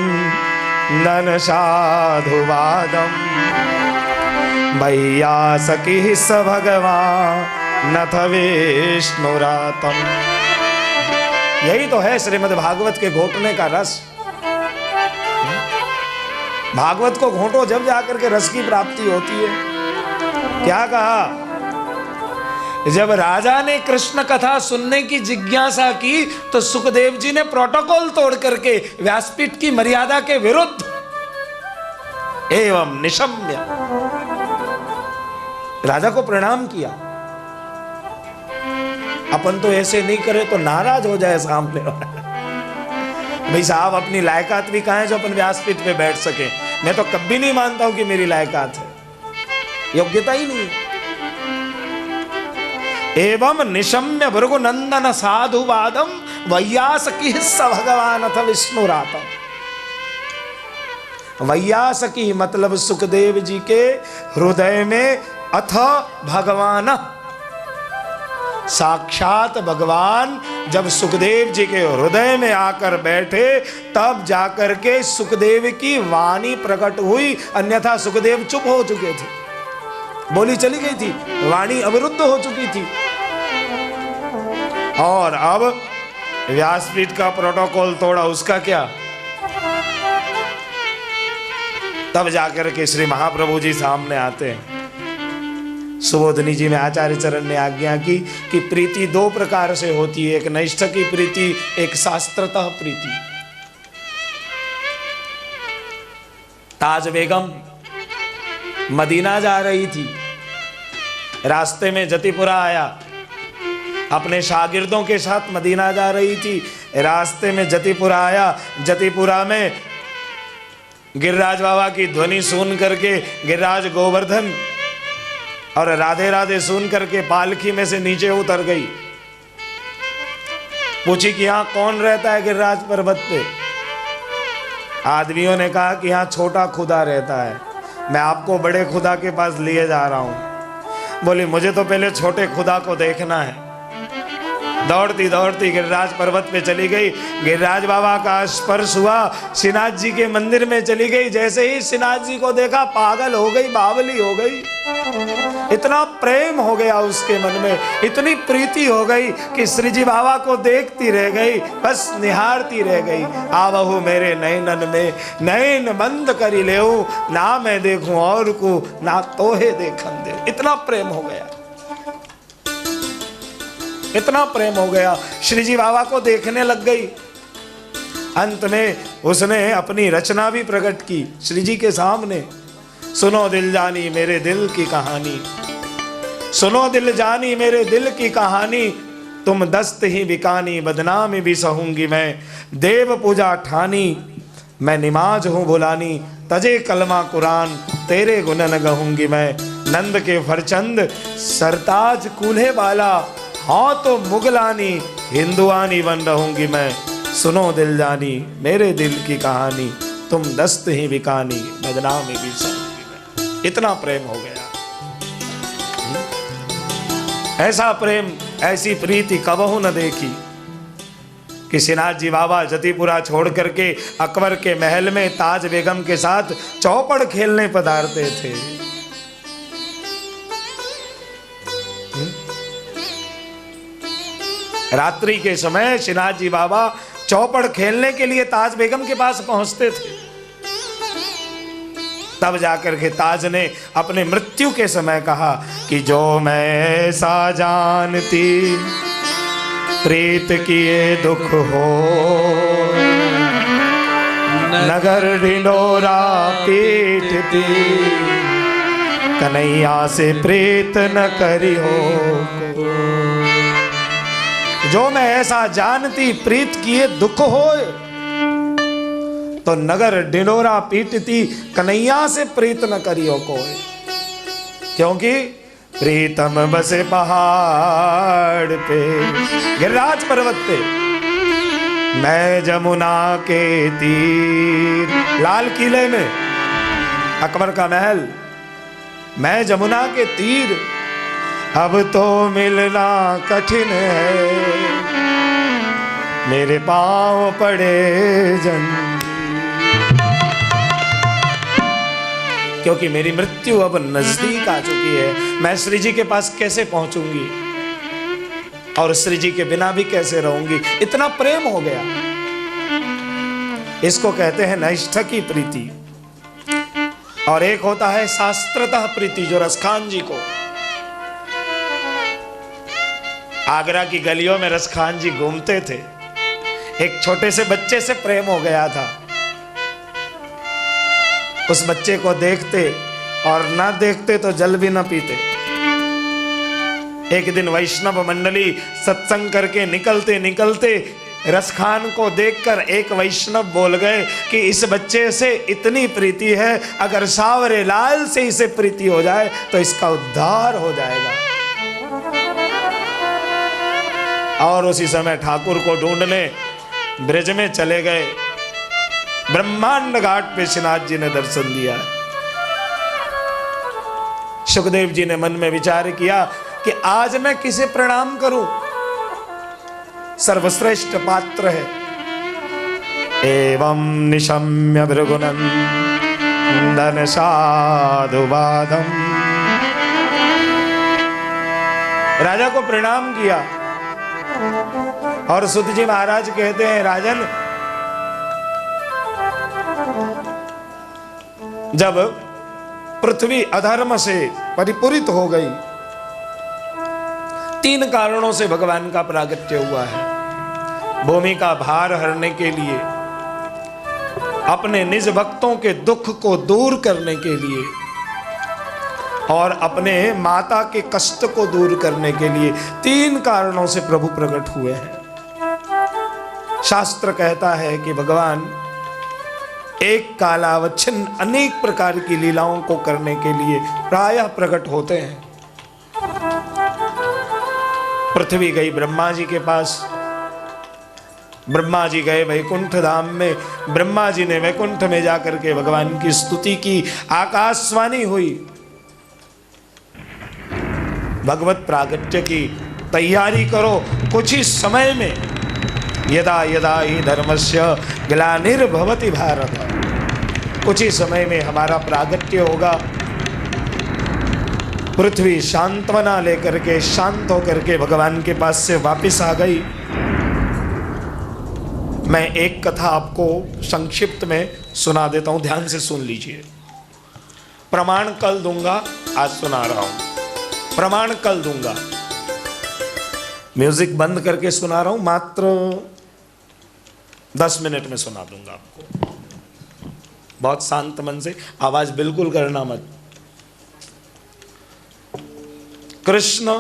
[SPEAKER 1] साधुवादं वैयासकिः स भगवान् नथ विष्णुरातम। यही तो है श्रीमद् भागवत के घोटने का रस। भागवत को घोटो जब जाकर के रस की प्राप्ति होती है। क्या कहा? जब राजा ने कृष्ण कथा सुनने की जिज्ञासा की तो सुखदेव जी ने प्रोटोकॉल तोड़ करके व्यासपीठ की मर्यादा के विरुद्ध एवं निशम्य राजा को प्रणाम किया। अपन तो ऐसे नहीं करे तो नाराज हो जाए सामने वाला। भाई साहब, अपनी लायकात भी कहाँ है जो अपन व्यासपीठ पे बैठ सके? मैं तो कभी नहीं मानता हूं कि मेरी लायकात है, योग्यता ही नहीं है। एवं निशम्य भृगुनंदन साधुवादम वैयासकी स भगवान अथ विष्णुरातम। वैयासकी मतलब सुखदेव जी के हृदय में, अथ भगवान, साक्षात भगवान जब सुखदेव जी के हृदय में आकर बैठे तब जाकर के सुखदेव की वाणी प्रकट हुई। अन्यथा सुखदेव चुप हो चुके थे, बोली चली गई थी, वाणी अवरुद्ध हो चुकी थी। और अब व्यासपीठ का प्रोटोकॉल तोड़ा, उसका क्या? तब जाकर के श्री महाप्रभु जी सामने आते हैं। सुबोधनी जी में आचार्य चरण ने आज्ञा की कि प्रीति 2 प्रकार से होती है, एक नैष्ठ की प्रीति, एक शास्त्रतः प्रीति। ताज बेगम मदीना जा रही थी, रास्ते में जतिपुरा आया, अपने शागिर्दों के साथ मदीना जा रही थी। रास्ते में जतिपुरा आया, जतिपुरा में गिरिराज बाबा की ध्वनि सुन करके गिरिराज गोवर्धन और राधे राधे सुन करके पालकी में से नीचे उतर गई। पूछी कि यहाँ कौन रहता है गिरिराज पर्वत पे? आदमियों ने कहा कि यहाँ छोटा खुदा रहता है, मैं आपको बड़े खुदा के पास लिए जा रहा हूँ। बोली मुझे तो पहले छोटे खुदा को देखना है। दौड़ती दौड़ती गिरिराज पर्वत पे चली गई। गिरिराज बाबा का स्पर्श हुआ, श्रीनाथ जी के मंदिर में चली गई। जैसे ही श्रीनाथ जी को देखा पागल हो गई, बावली हो गई। इतना प्रेम हो गया उसके मन में, इतनी प्रीति हो गई कि श्री जी बाबा को देखती रह गई, बस निहारती रह गई। आवहु मेरे नैनन में नैन बंद करी लेऊ, ना मैं देखूं और को ना तोहे देखन दे। इतना प्रेम हो गया, इतना प्रेम हो गया, श्री जी बाबा को देखने लग गई। अंत में उसने अपनी रचना भी प्रकट की श्री जी के सामने। सुनो दिल जानी मेरे दिल की कहानी, सुनो दिल जानी मेरे दिल की कहानी, तुम दस्त ही बिकानी बदनामी भी सहूंगी मैं। देव पूजा ठानी मैं निमाज हूँ भुलानी, तजे कलमा कुरान, तेरे गुनन गहूंगी मैं। नंद के फरचंद सरताज कूल्हे वाला, हाँ तो मुगलानी, हिंदुआनी बन रहूंगी मैं। सुनो दिल जानी, मेरे दिल की कहानी, तुम दस्त ही बिकानी, बदनामी भी सहूंगी मैं। इतना प्रेम हो गया। ऐसा प्रेम, ऐसी प्रीति कबहू न देखी कि श्रीनाथ जी बाबा जतीपुरा छोड़ करके अकबर के महल में ताज बेगम के साथ चौपड़ खेलने पधारते थे। रात्रि के समय श्रीनाथ जी बाबा चौपड़ खेलने के लिए ताज बेगम के पास पहुंचते थे। तब जाकर के ताज ने अपने मृत्यु के समय कहा कि जो मैं ऐसा जानती, प्रीत किए दुख हो, नगर ढिंढोरा पीटती, कन्हैया से प्रीत न करी हो। जो मैं ऐसा जानती, प्रीत किए दुख होए, तो नगर ढिंढोरा पीटती, कन्हैया से प्रीत न करियो कोई। क्योंकि प्रीतम बसे पहाड़ पे, गिरिराज पर्वत पे, मैं जमुना के तीर, लाल किले में अकबर का महल, मैं जमुना के तीर, अब तो मिलना कठिन है, मेरे पांव पड़े जंजीर। क्योंकि मेरी मृत्यु अब नजदीक आ चुकी है, मैं श्री जी के पास कैसे पहुंचूंगी और श्री जी के बिना भी कैसे रहूंगी। इतना प्रेम हो गया। इसको कहते हैं नैष्ठ की प्रीति। और एक होता है शास्त्रतः प्रीति, जो रसखान जी को, आगरा की गलियों में रसखान जी घूमते थे, एक छोटे से बच्चे से प्रेम हो गया था। उस बच्चे को देखते और ना देखते तो जल भी ना पीते। एक दिन वैष्णव मंडली सत्संग करके निकलते निकलते रसखान को देखकर एक वैष्णव बोल गए कि इस बच्चे से इतनी प्रीति है, अगर सावरे लाल से इसे प्रीति हो जाए तो इसका उद्धार हो जाएगा। और उसी समय ठाकुर को ढूंढने ब्रज में चले गए। ब्रह्मांड घाट पे श्रीनाथ जी ने दर्शन दिया। सुखदेव जी ने मन में विचार किया कि आज मैं किसे प्रणाम करूं, सर्वश्रेष्ठ पात्र है। एवं निशम्य भृगुनंदन साधुवादम, राजा को प्रणाम किया। और सुत जी महाराज कहते हैं, राजन, जब पृथ्वी अधर्म से परिपूरित हो गई, 3 कारणों से भगवान का प्रागट्य हुआ है। भूमि का भार हरने के लिए, अपने निज भक्तों के दुख को दूर करने के लिए, और अपने माता के कष्ट को दूर करने के लिए 3 कारणों से प्रभु प्रकट हुए हैं। शास्त्र कहता है कि भगवान एक कालावच्छिन्न अनेक प्रकार की लीलाओं को करने के लिए प्रायः प्रकट होते हैं। पृथ्वी गई ब्रह्मा जी के पास, ब्रह्मा जी गए वैकुंठ धाम में, ब्रह्मा जी ने वैकुंठ में जाकर के भगवान की स्तुति की, आकाशवाणी हुई, भगवत प्रागट्य की तैयारी करो, कुछ ही समय में। यदा यदा ही धर्मस्य ग्लानिर्भवति भारत, कुछ ही समय में हमारा प्रागट्य होगा। पृथ्वी सांत्वना लेकर के, शांत होकर के भगवान के पास से वापस आ गई। मैं एक कथा आपको संक्षिप्त में सुना देता हूं, ध्यान से सुन लीजिए। प्रमाण कल दूंगा, आज सुना रहा हूं, प्रमाण कल दूंगा। म्यूजिक बंद करके सुना रहा हूं, मात्र 10 मिनट में सुना दूंगा आपको। बहुत शांत मन से, आवाज बिल्कुल करना मत। कृष्ण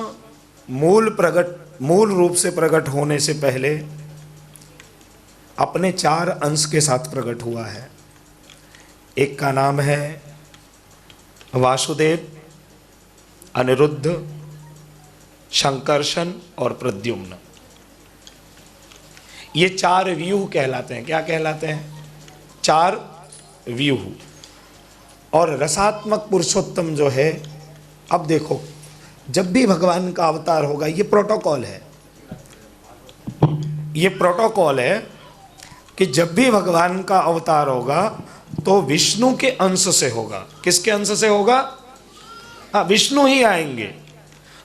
[SPEAKER 1] मूल रूप से प्रकट होने से पहले अपने 4 अंश के साथ प्रकट हुआ है। एक का नाम है वासुदेव, अनिरुद्ध, शंकरशन और प्रद्युम्न। ये 4 व्यूह कहलाते हैं। क्या कहलाते हैं? 4 व्यूह। और रसात्मक पुरुषोत्तम जो है, अब देखो, जब भी भगवान का अवतार होगा, ये प्रोटोकॉल है, ये प्रोटोकॉल है कि जब भी भगवान का अवतार होगा तो विष्णु के अंश से होगा। किसके अंश से होगा? हाँ, विष्णु ही आएंगे।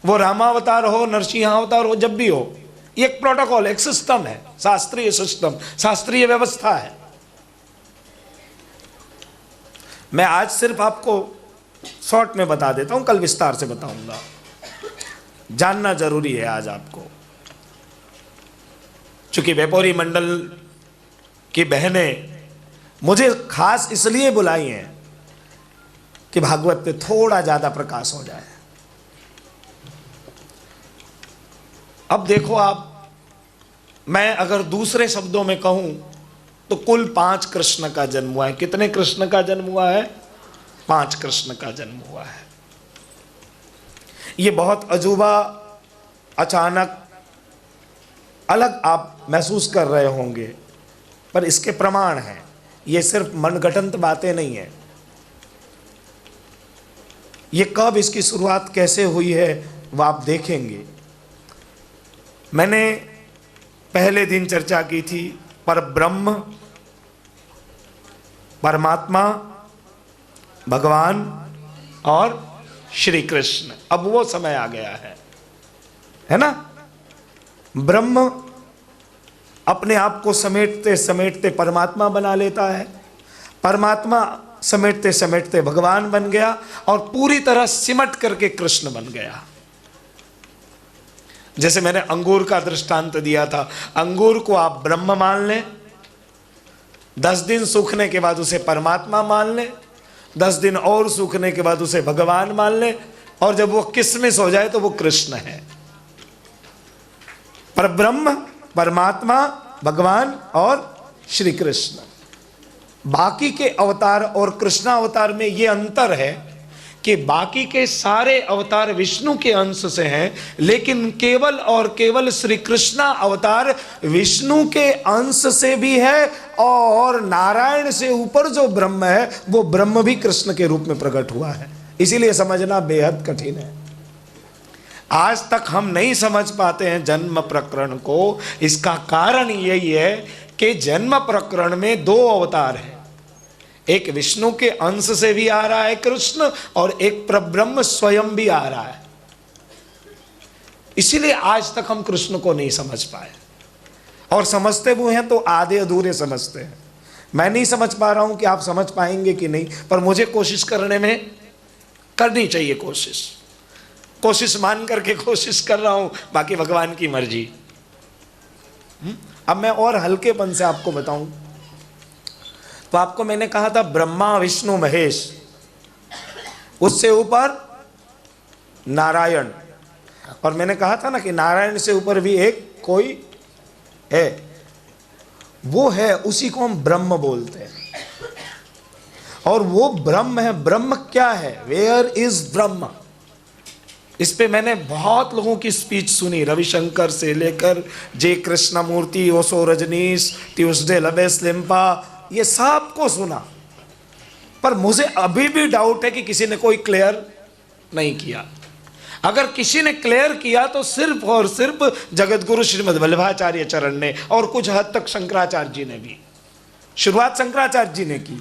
[SPEAKER 1] वो रामावतार हो, नरसिंहावतार हो, जब भी हो, ये एक प्रोटोकॉल, एक सिस्टम है, शास्त्रीय सिस्टम, शास्त्रीय व्यवस्था है। मैं आज सिर्फ आपको शॉर्ट में बता देता हूं, कल विस्तार से बताऊंगा। जानना जरूरी है आज आपको, चूंकि वेपोरी मंडल की बहनें मुझे खास इसलिए बुलाई हैं कि भागवत पे थोड़ा ज्यादा प्रकाश हो जाए। अब देखो आप, मैं अगर दूसरे शब्दों में कहूं तो कुल 5 कृष्ण का जन्म हुआ है। कितने कृष्ण का जन्म हुआ है? 5 कृष्ण का जन्म हुआ है। ये बहुत अजूबा, अचानक, अलग आप महसूस कर रहे होंगे, पर इसके प्रमाण हैं। ये सिर्फ मनगढ़ंत बातें नहीं है। ये कब, इसकी शुरुआत कैसे हुई है, वो आप देखेंगे। मैंने पहले दिन चर्चा की थी पर ब्रह्म, परमात्मा, भगवान और श्री कृष्ण। अब वो समय आ गया है ना? ब्रह्म अपने आप को समेटते समेटते परमात्मा बना लेता है, परमात्मा समेटते समेटते भगवान बन गया, और पूरी तरह सिमट करके कृष्ण बन गया। जैसे मैंने अंगूर का दृष्टांत दिया था, अंगूर को आप ब्रह्म मान लें, 10 दिन सूखने के बाद उसे परमात्मा मान लें, 10 दिन और सूखने के बाद उसे भगवान मान लें, और जब वो किसमिस हो जाए तो वो कृष्ण है। पर ब्रह्म, परमात्मा, भगवान और श्री कृष्ण। बाकी के अवतार और कृष्णावतार में ये अंतर है कि बाकी के सारे अवतार विष्णु के अंश से हैं, लेकिन केवल और केवल श्री कृष्ण अवतार विष्णु के अंश से भी है, और नारायण से ऊपर जो ब्रह्म है वो ब्रह्म भी कृष्ण के रूप में प्रकट हुआ है। इसीलिए समझना बेहद कठिन है। आज तक हम नहीं समझ पाते हैं जन्म प्रकरण को। इसका कारण यही है कि जन्म प्रकरण में 2 अवतार हैं। एक विष्णु के अंश से भी आ रहा है कृष्ण, और एक परब्रह्म स्वयं भी आ रहा है। इसीलिए आज तक हम कृष्ण को नहीं समझ पाए, और समझते हुए हैं तो आधे अधूरे समझते हैं। मैं नहीं समझ पा रहा हूं कि आप समझ पाएंगे कि नहीं, पर मुझे कोशिश करने में करनी चाहिए। कोशिश मान करके कोशिश कर रहा हूं, बाकी भगवान की मर्जी। अब मैं और हल्केपन से आपको बताऊं तो आपको मैंने कहा था ब्रह्मा, विष्णु, महेश, उससे ऊपर नारायण, और मैंने कहा था ना कि नारायण से ऊपर भी एक कोई है, वो है, उसी को हम ब्रह्म बोलते हैं। और वो ब्रह्म है। ब्रह्म क्या है? वेयर इज ब्रह्म? इस पे मैंने बहुत लोगों की स्पीच सुनी, रविशंकर से लेकर जे कृष्णमूर्ति, ओशो रजनीश, ट्यूसडे लबेस लिम्पा, ये सब को सुना, पर मुझे अभी भी डाउट है कि किसी ने कोई क्लियर नहीं किया। अगर किसी ने क्लियर किया तो सिर्फ और सिर्फ जगतगुरु श्रीमद् वल्लभाचार्य चरण ने, और कुछ हद तक शंकराचार्य जी ने भी। शुरुआत शंकराचार्य जी ने की,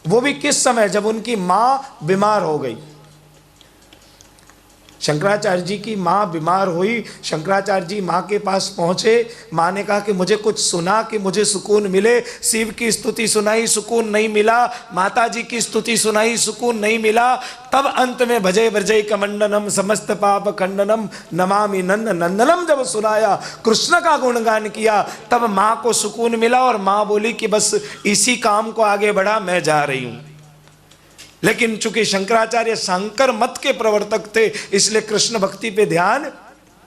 [SPEAKER 1] वो भी किस समय? जब उनकी मां बीमार हो गई। शंकराचार्य जी की माँ बीमार हुई, शंकराचार्य जी माँ के पास पहुँचे, माँ ने कहा कि मुझे कुछ सुना कि मुझे सुकून मिले। शिव की स्तुति सुनाई, सुकून नहीं मिला। माता जी की स्तुति सुनाई, सुकून नहीं मिला। तब अंत में भजय व्रजय कमंडनम समस्त पाप खंडनम नमामि नंद नंदनम जब सुनाया, कृष्ण का गुणगान किया, तब माँ को सुकून मिला, और माँ बोली कि बस इसी काम को आगे बढ़ा, मैं जा रही हूँ। लेकिन चूंकि शंकराचार्य शंकर मत के प्रवर्तक थे, इसलिए कृष्ण भक्ति पे ध्यान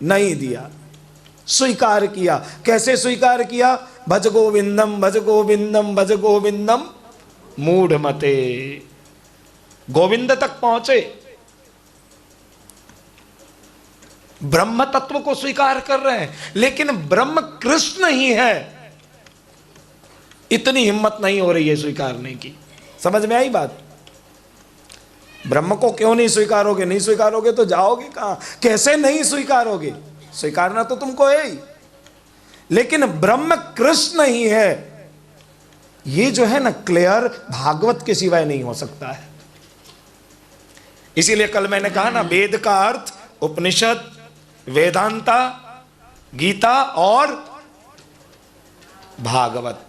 [SPEAKER 1] नहीं दिया। स्वीकार किया। कैसे स्वीकार किया? भज गोविंदम भज गोविंदम भज गोविंदम मूढ़ मते। गोविंद तक पहुंचे, ब्रह्म तत्व को स्वीकार कर रहे हैं, लेकिन ब्रह्म कृष्ण ही है, इतनी हिम्मत नहीं हो रही है स्वीकारने की। समझ में आई बात? ब्रह्म को क्यों नहीं स्वीकारोगे? नहीं स्वीकारोगे तो जाओगे कहां? कैसे नहीं स्वीकारोगे? स्वीकारना तो तुमको है ही, लेकिन ब्रह्म कृष्ण ही है, ये जो है ना क्लियर भागवत के सिवाय नहीं हो सकता है। इसीलिए कल मैंने कहा ना, वेद का अर्थ उपनिषद, वेदांता, गीता और भागवत,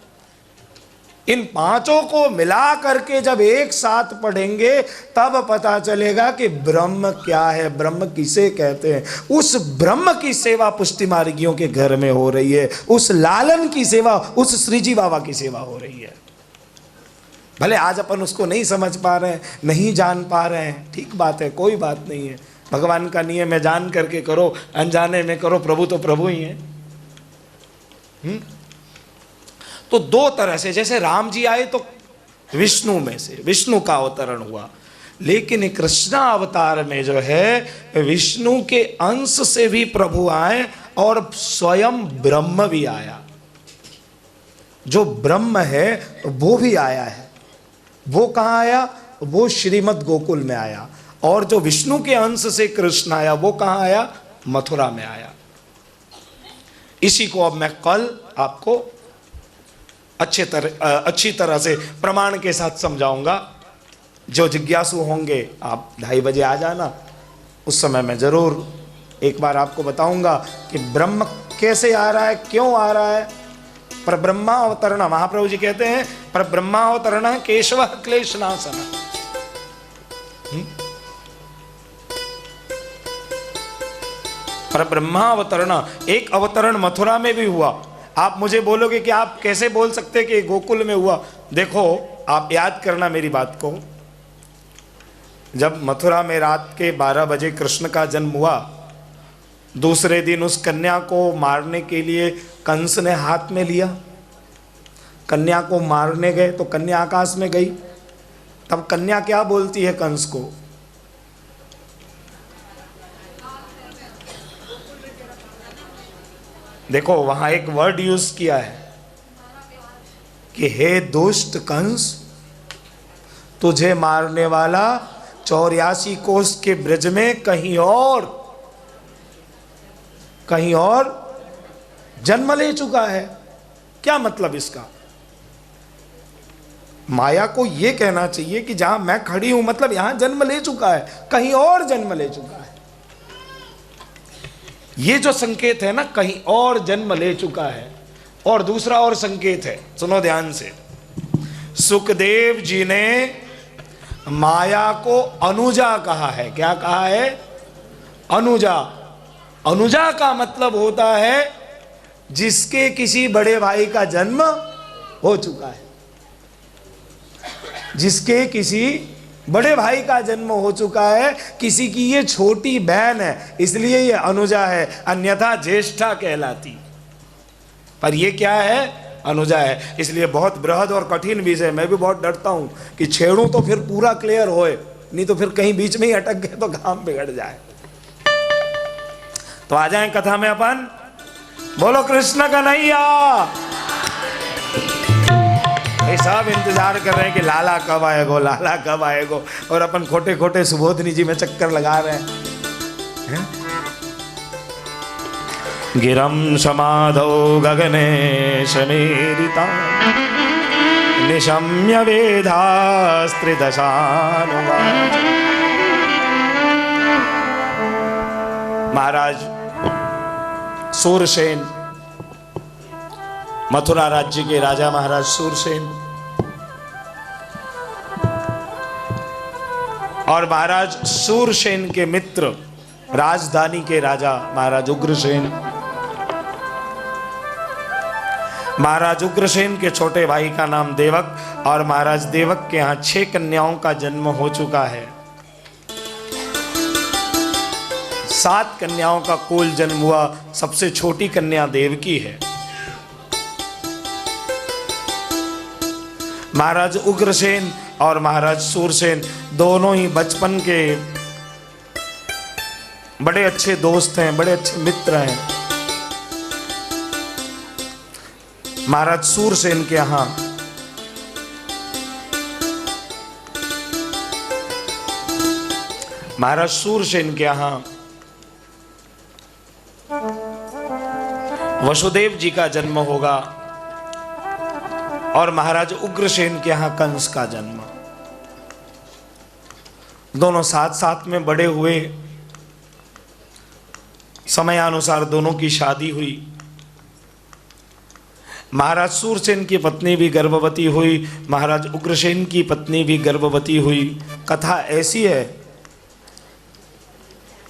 [SPEAKER 1] इन पांचों को मिला करके जब एक साथ पढ़ेंगे तब पता चलेगा कि ब्रह्म क्या है, ब्रह्म किसे कहते हैं। उस ब्रह्म की सेवा पुष्टि मार्गियों के घर में हो रही है, उस लालन की सेवा, उस श्रीजी बाबा की सेवा हो रही है। भले आज अपन उसको नहीं समझ पा रहे हैं, नहीं जान पा रहे हैं, ठीक बात है, कोई बात नहीं है। भगवान का नियम है, जान करके करो, अनजाने में करो, प्रभु तो प्रभु ही है। तो दो तरह से, जैसे राम जी आए तो विष्णु में से, विष्णु का अवतरण हुआ, लेकिन कृष्णा अवतार में जो है विष्णु के अंश से भी प्रभु आए और स्वयं ब्रह्म भी आया। जो ब्रह्म है वो भी आया है। वो कहाँ आया? वो श्रीमद् गोकुल में आया। और जो विष्णु के अंश से कृष्ण आया वो कहाँ आया? मथुरा में आया। इसी को अब मैं कल आपको अच्छी तरह से प्रमाण के साथ समझाऊंगा। जो जिज्ञासु होंगे आप 2:30 बजे आ जाना, उस समय मैं जरूर एक बार आपको बताऊंगा कि ब्रह्म कैसे आ रहा है, क्यों आ रहा है। पर ब्रह्मावतरण, महाप्रभु जी कहते हैं पर ब्रह्मावतरण केशव क्लेशनाशन। पर ब्रह्मावतरण, एक अवतरण मथुरा में भी हुआ। आप मुझे बोलोगे कि आप कैसे बोल सकते कि गोकुल में हुआ? देखो, आप याद करना मेरी बात को। जब मथुरा में रात के 12 बजे कृष्ण का जन्म हुआ, दूसरे दिन उस कन्या को मारने के लिए कंस ने हाथ में लिया। कन्या को मारने गए तो कन्या आकाश में गई। तब कन्या क्या बोलती है कंस को? देखो, वहां एक वर्ड यूज किया है कि हे दुष्ट कंस, तुझे मारने वाला 84 कोस के ब्रज में कहीं और जन्म ले चुका है। क्या मतलब इसका? माया को यह कहना चाहिए कि जहां मैं खड़ी हूं मतलब यहां जन्म ले चुका है, कहीं और जन्म ले चुका है। ये जो संकेत है ना, कहीं और जन्म ले चुका है। और दूसरा और संकेत है, सुनो ध्यान से। सुखदेव जी ने माया को अनुजा कहा है। क्या कहा है? अनुजा। अनुजा का मतलब होता है जिसके किसी बड़े भाई का जन्म हो चुका है, जिसके किसी बड़े भाई का जन्म हो चुका है, किसी की ये छोटी बहन है, इसलिए ये अनुजा है, अन्यथा ज्येष्ठा कहलाती। पर ये क्या है? अनुजा है। इसलिए बहुत बृहद और कठिन विषय। मैं भी बहुत डरता हूं कि छेड़ूं तो फिर पूरा क्लियर होए, नहीं तो फिर कहीं बीच में ही अटक गए तो काम बिगड़ जाए। तो आ जाएं कथा में अपन। बोलो कृष्ण कन्हैया। सब इंतजार कर रहे हैं कि लाला कब आएगो, लाला कब आएगो, और अपन खोटे खोटे सुबोधनी जी में चक्कर लगा रहे हैं। गिरम समाधौ गगने शमेरिता निशम्य वेदास्त्रिदशानुवाच। महाराज सूरसेन, मथुरा राज्य के राजा महाराज सूरसेन, और महाराज सूरसेन के मित्र राजधानी के राजा महाराज उग्रसेन। महाराज उग्रसेन के छोटे भाई का नाम देवक, और महाराज देवक के यहाँ 6 कन्याओं का जन्म हो चुका है। 7 कन्याओं का कुल जन्म हुआ। सबसे छोटी कन्या देवकी है। महाराज उग्रसेन और महाराज सूरसेन दोनों ही बचपन के बड़े अच्छे दोस्त हैं, बड़े अच्छे मित्र हैं। महाराज सूरसेन के यहां वसुदेव जी का जन्म होगा और महाराज उग्रसेन के यहां कंस का जन्म। दोनों साथ साथ में बड़े हुए। समयानुसार दोनों की शादी हुई। महाराज सूरसेन की पत्नी भी गर्भवती हुई, महाराज उग्रसेन की पत्नी भी गर्भवती हुई। कथा ऐसी है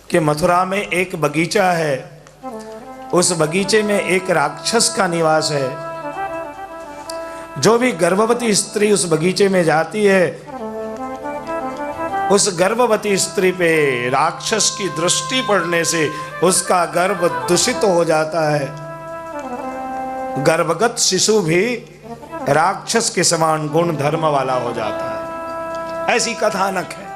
[SPEAKER 1] कि मथुरा में एक बगीचा है। उस बगीचे में एक राक्षस का निवास है। जो भी गर्भवती स्त्री उस बगीचे में जाती है, उस गर्भवती स्त्री पे राक्षस की दृष्टि पड़ने से उसका गर्भ दूषित हो जाता है। गर्भगत शिशु भी राक्षस के समान गुण धर्म वाला हो जाता है। ऐसी कथानक है।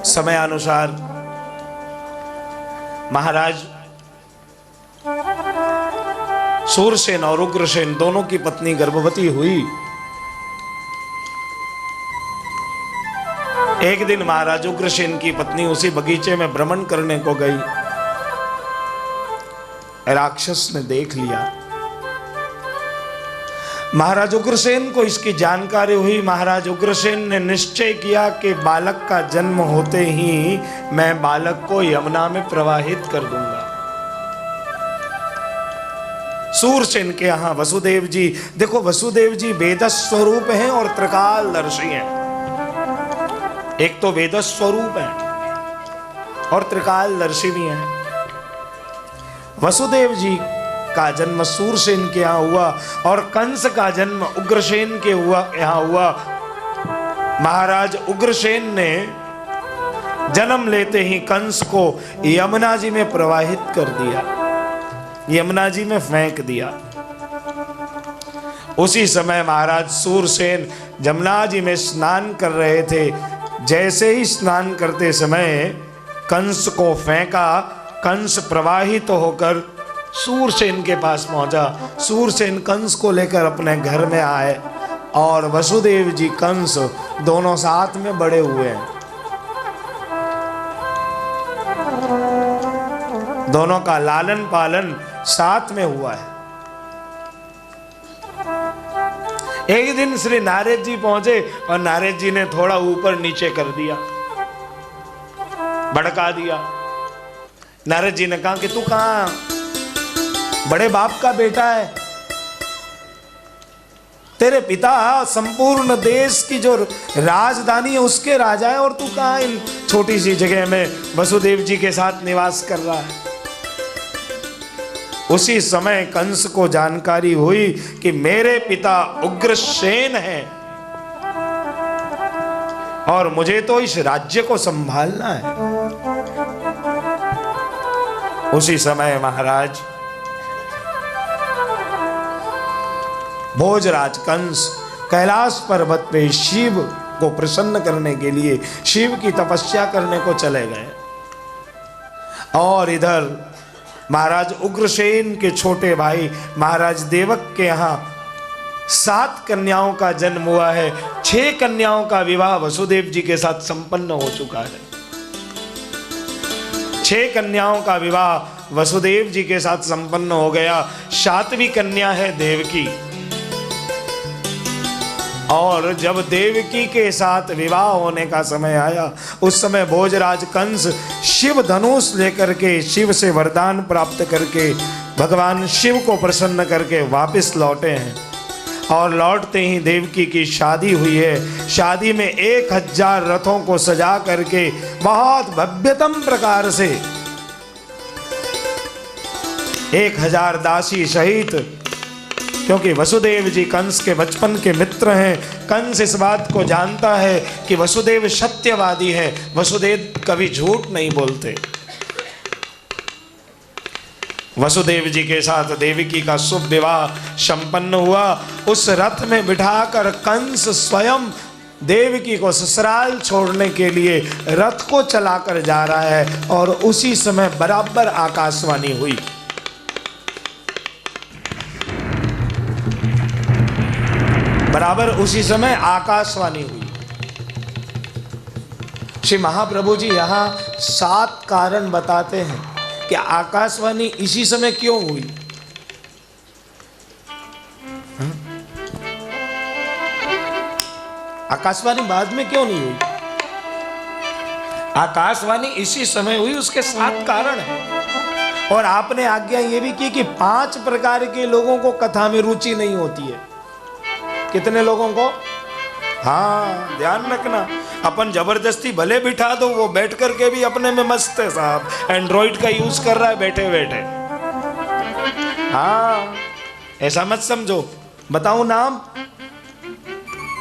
[SPEAKER 1] समयानुसार महाराज सूरसेन और उग्रसेन दोनों की पत्नी गर्भवती हुई। एक दिन महाराज उग्रसेन की पत्नी उसी बगीचे में भ्रमण करने को गई। राक्षस ने देख लिया। महाराज उग्रसेन को इसकी जानकारी हुई। महाराज उग्रसेन ने निश्चय किया कि बालक का जन्म होते ही मैं बालक को यमुना में प्रवाहित कर दूंगा। सूरसेन के यहां वसुदेव जी, देखो वसुदेव जी वेद स्वरूप हैं और त्रिकालदर्शी हैं। एक तो वेद स्वरूप है और त्रिकालदर्शी भी हैं। वसुदेव जी का जन्म सूरसेन के यहाँ हुआ और कंस का जन्म उग्रसेन के यहाँ हुआ। महाराज उग्रसेन ने जन्म लेते ही कंस को यमुना जी में प्रवाहित कर दिया, यमुना जी में फेंक दिया। उसी समय महाराज सूरसेन यमुना जी में स्नान कर रहे थे। जैसे ही स्नान करते समय कंस को फेंका। कंस प्रवाहित होकर सूरसेन के पास पहुंचा। सूरसेन कंस को लेकर अपने घर में आए और वसुदेव जी कंस दोनों साथ में बड़े हुए हैं। दोनों का लालन पालन साथ में हुआ है। एक दिन श्री नारद जी पहुंचे और नारद जी ने थोड़ा ऊपर नीचे कर दिया, भड़का दिया। नारद जी ने कहा कि तू कहां बड़े बाप का बेटा है, तेरे पिता संपूर्ण देश की जो राजधानी है उसके राजा है और तू कहां इन छोटी सी जगह में वसुदेव जी के साथ निवास कर रहा है। उसी समय कंस को जानकारी हुई कि मेरे पिता उग्रसेन हैं और मुझे तो इस राज्य को संभालना है। उसी समय महाराज भोजराज कंस कैलाश पर्वत पे शिव को प्रसन्न करने के लिए शिव की तपस्या करने को चले गए। और इधर महाराज उग्रसेन के छोटे भाई महाराज देवक के यहाँ 7 कन्याओं का जन्म हुआ है। 6 कन्याओं का विवाह वसुदेव जी के साथ संपन्न हो चुका है। 6 कन्याओं का विवाह वसुदेव जी के साथ संपन्न हो गया। 7वीं कन्या है देवकी। और जब देवकी के साथ विवाह होने का समय आया, उस समय भोजराज कंस शिव धनुष लेकर के शिव से वरदान प्राप्त करके भगवान शिव को प्रसन्न करके वापस लौटे हैं। और लौटते ही देवकी की शादी हुई है। शादी में 1000 रथों को सजा करके बहुत भव्यतम प्रकार से 1000 दासी सहित क्योंकि वसुदेव जी कंस के बचपन के मित्र हैं। कंस इस बात को जानता है कि वसुदेव सत्यवादी है, वसुदेव कभी झूठ नहीं बोलते। वसुदेव जी के साथ देवकी का शुभ विवाह संपन्न हुआ। उस रथ में बिठाकर कंस स्वयं देवकी को ससुराल छोड़ने के लिए रथ को चलाकर जा रहा है और उसी समय बराबर आकाशवाणी हुई। बराबर उसी समय आकाशवाणी हुई। श्री महाप्रभु जी यहां 7 कारण बताते हैं कि आकाशवाणी इसी समय क्यों हुई। आकाशवाणी बाद में क्यों नहीं हुई? आकाशवाणी इसी समय हुई, उसके 7 कारण हैं। और आपने आज्ञा ये भी की कि 5 प्रकार के लोगों को कथा में रुचि नहीं होती है। कितने लोगों को? हाँ, ध्यान रखना। अपन जबरदस्ती भले बिठा दो, वो बैठ करके भी अपने में मस्त है साहब, एंड्रॉइड का यूज कर रहा है बैठे बैठे। हाँ, ऐसा मत समझो। बताऊं नाम?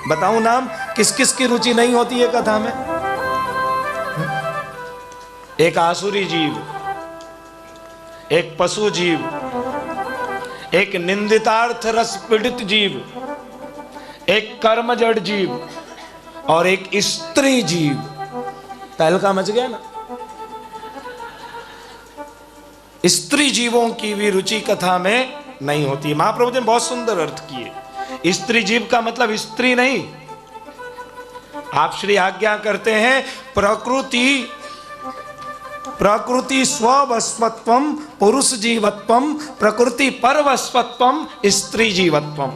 [SPEAKER 1] बताऊं नाम किस किस की रुचि नहीं होती है कथा में? एक आसुरी जीव, एक पशु जीव, एक निंदितार्थ रस पीड़ित जीव, एक कर्म जड़ जीव और एक स्त्री जीव। तहलका मच गया ना। स्त्री जीवों की भी रुचि कथा में नहीं होती। महाप्रभु ने बहुत सुंदर अर्थ किए। स्त्री जीव का मतलब स्त्री नहीं। आप श्री आज्ञा करते हैं प्रकृति स्ववस्वत्वम पुरुष जीवत्वम, प्रकृति परवस्वत्वम स्त्री जीवत्वम।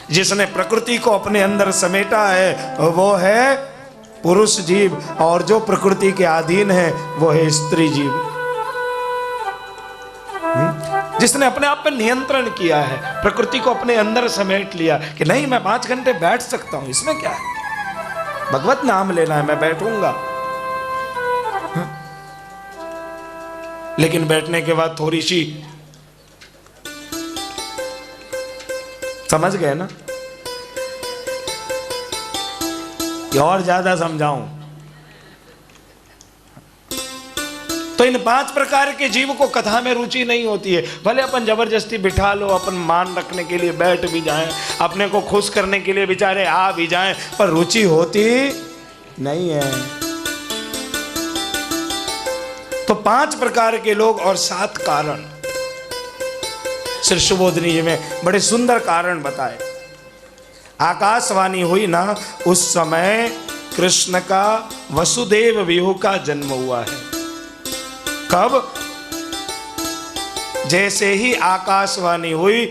[SPEAKER 1] जिसने प्रकृति को अपने अंदर समेटा है वो है पुरुष जीव, और जो प्रकृति के अधीन है वो है स्त्री जीव। जिसने अपने आप पर नियंत्रण किया है, प्रकृति को अपने अंदर समेट लिया कि नहीं, मैं 5 घंटे बैठ सकता हूं, इसमें क्या है, भगवत नाम लेना है, मैं बैठूंगा। लेकिन बैठने के बाद थोड़ी सी, समझ गए ना? ये और ज्यादा समझाऊं तो इन 5 प्रकार के जीव को कथा में रुचि नहीं होती है। भले अपन जबरदस्ती बिठा लो, अपन मान रखने के लिए बैठ भी जाएं, अपने को खुश करने के लिए बेचारे आ भी जाएं, पर रुचि होती नहीं है। तो 5 प्रकार के लोग और 7 कारण श्री सुबोधनी जी में बड़े सुंदर कारण बताए। आकाशवाणी हुई ना, उस समय कृष्ण का वसुदेव विहू का जन्म हुआ है। कब? जैसे ही आकाशवाणी हुई,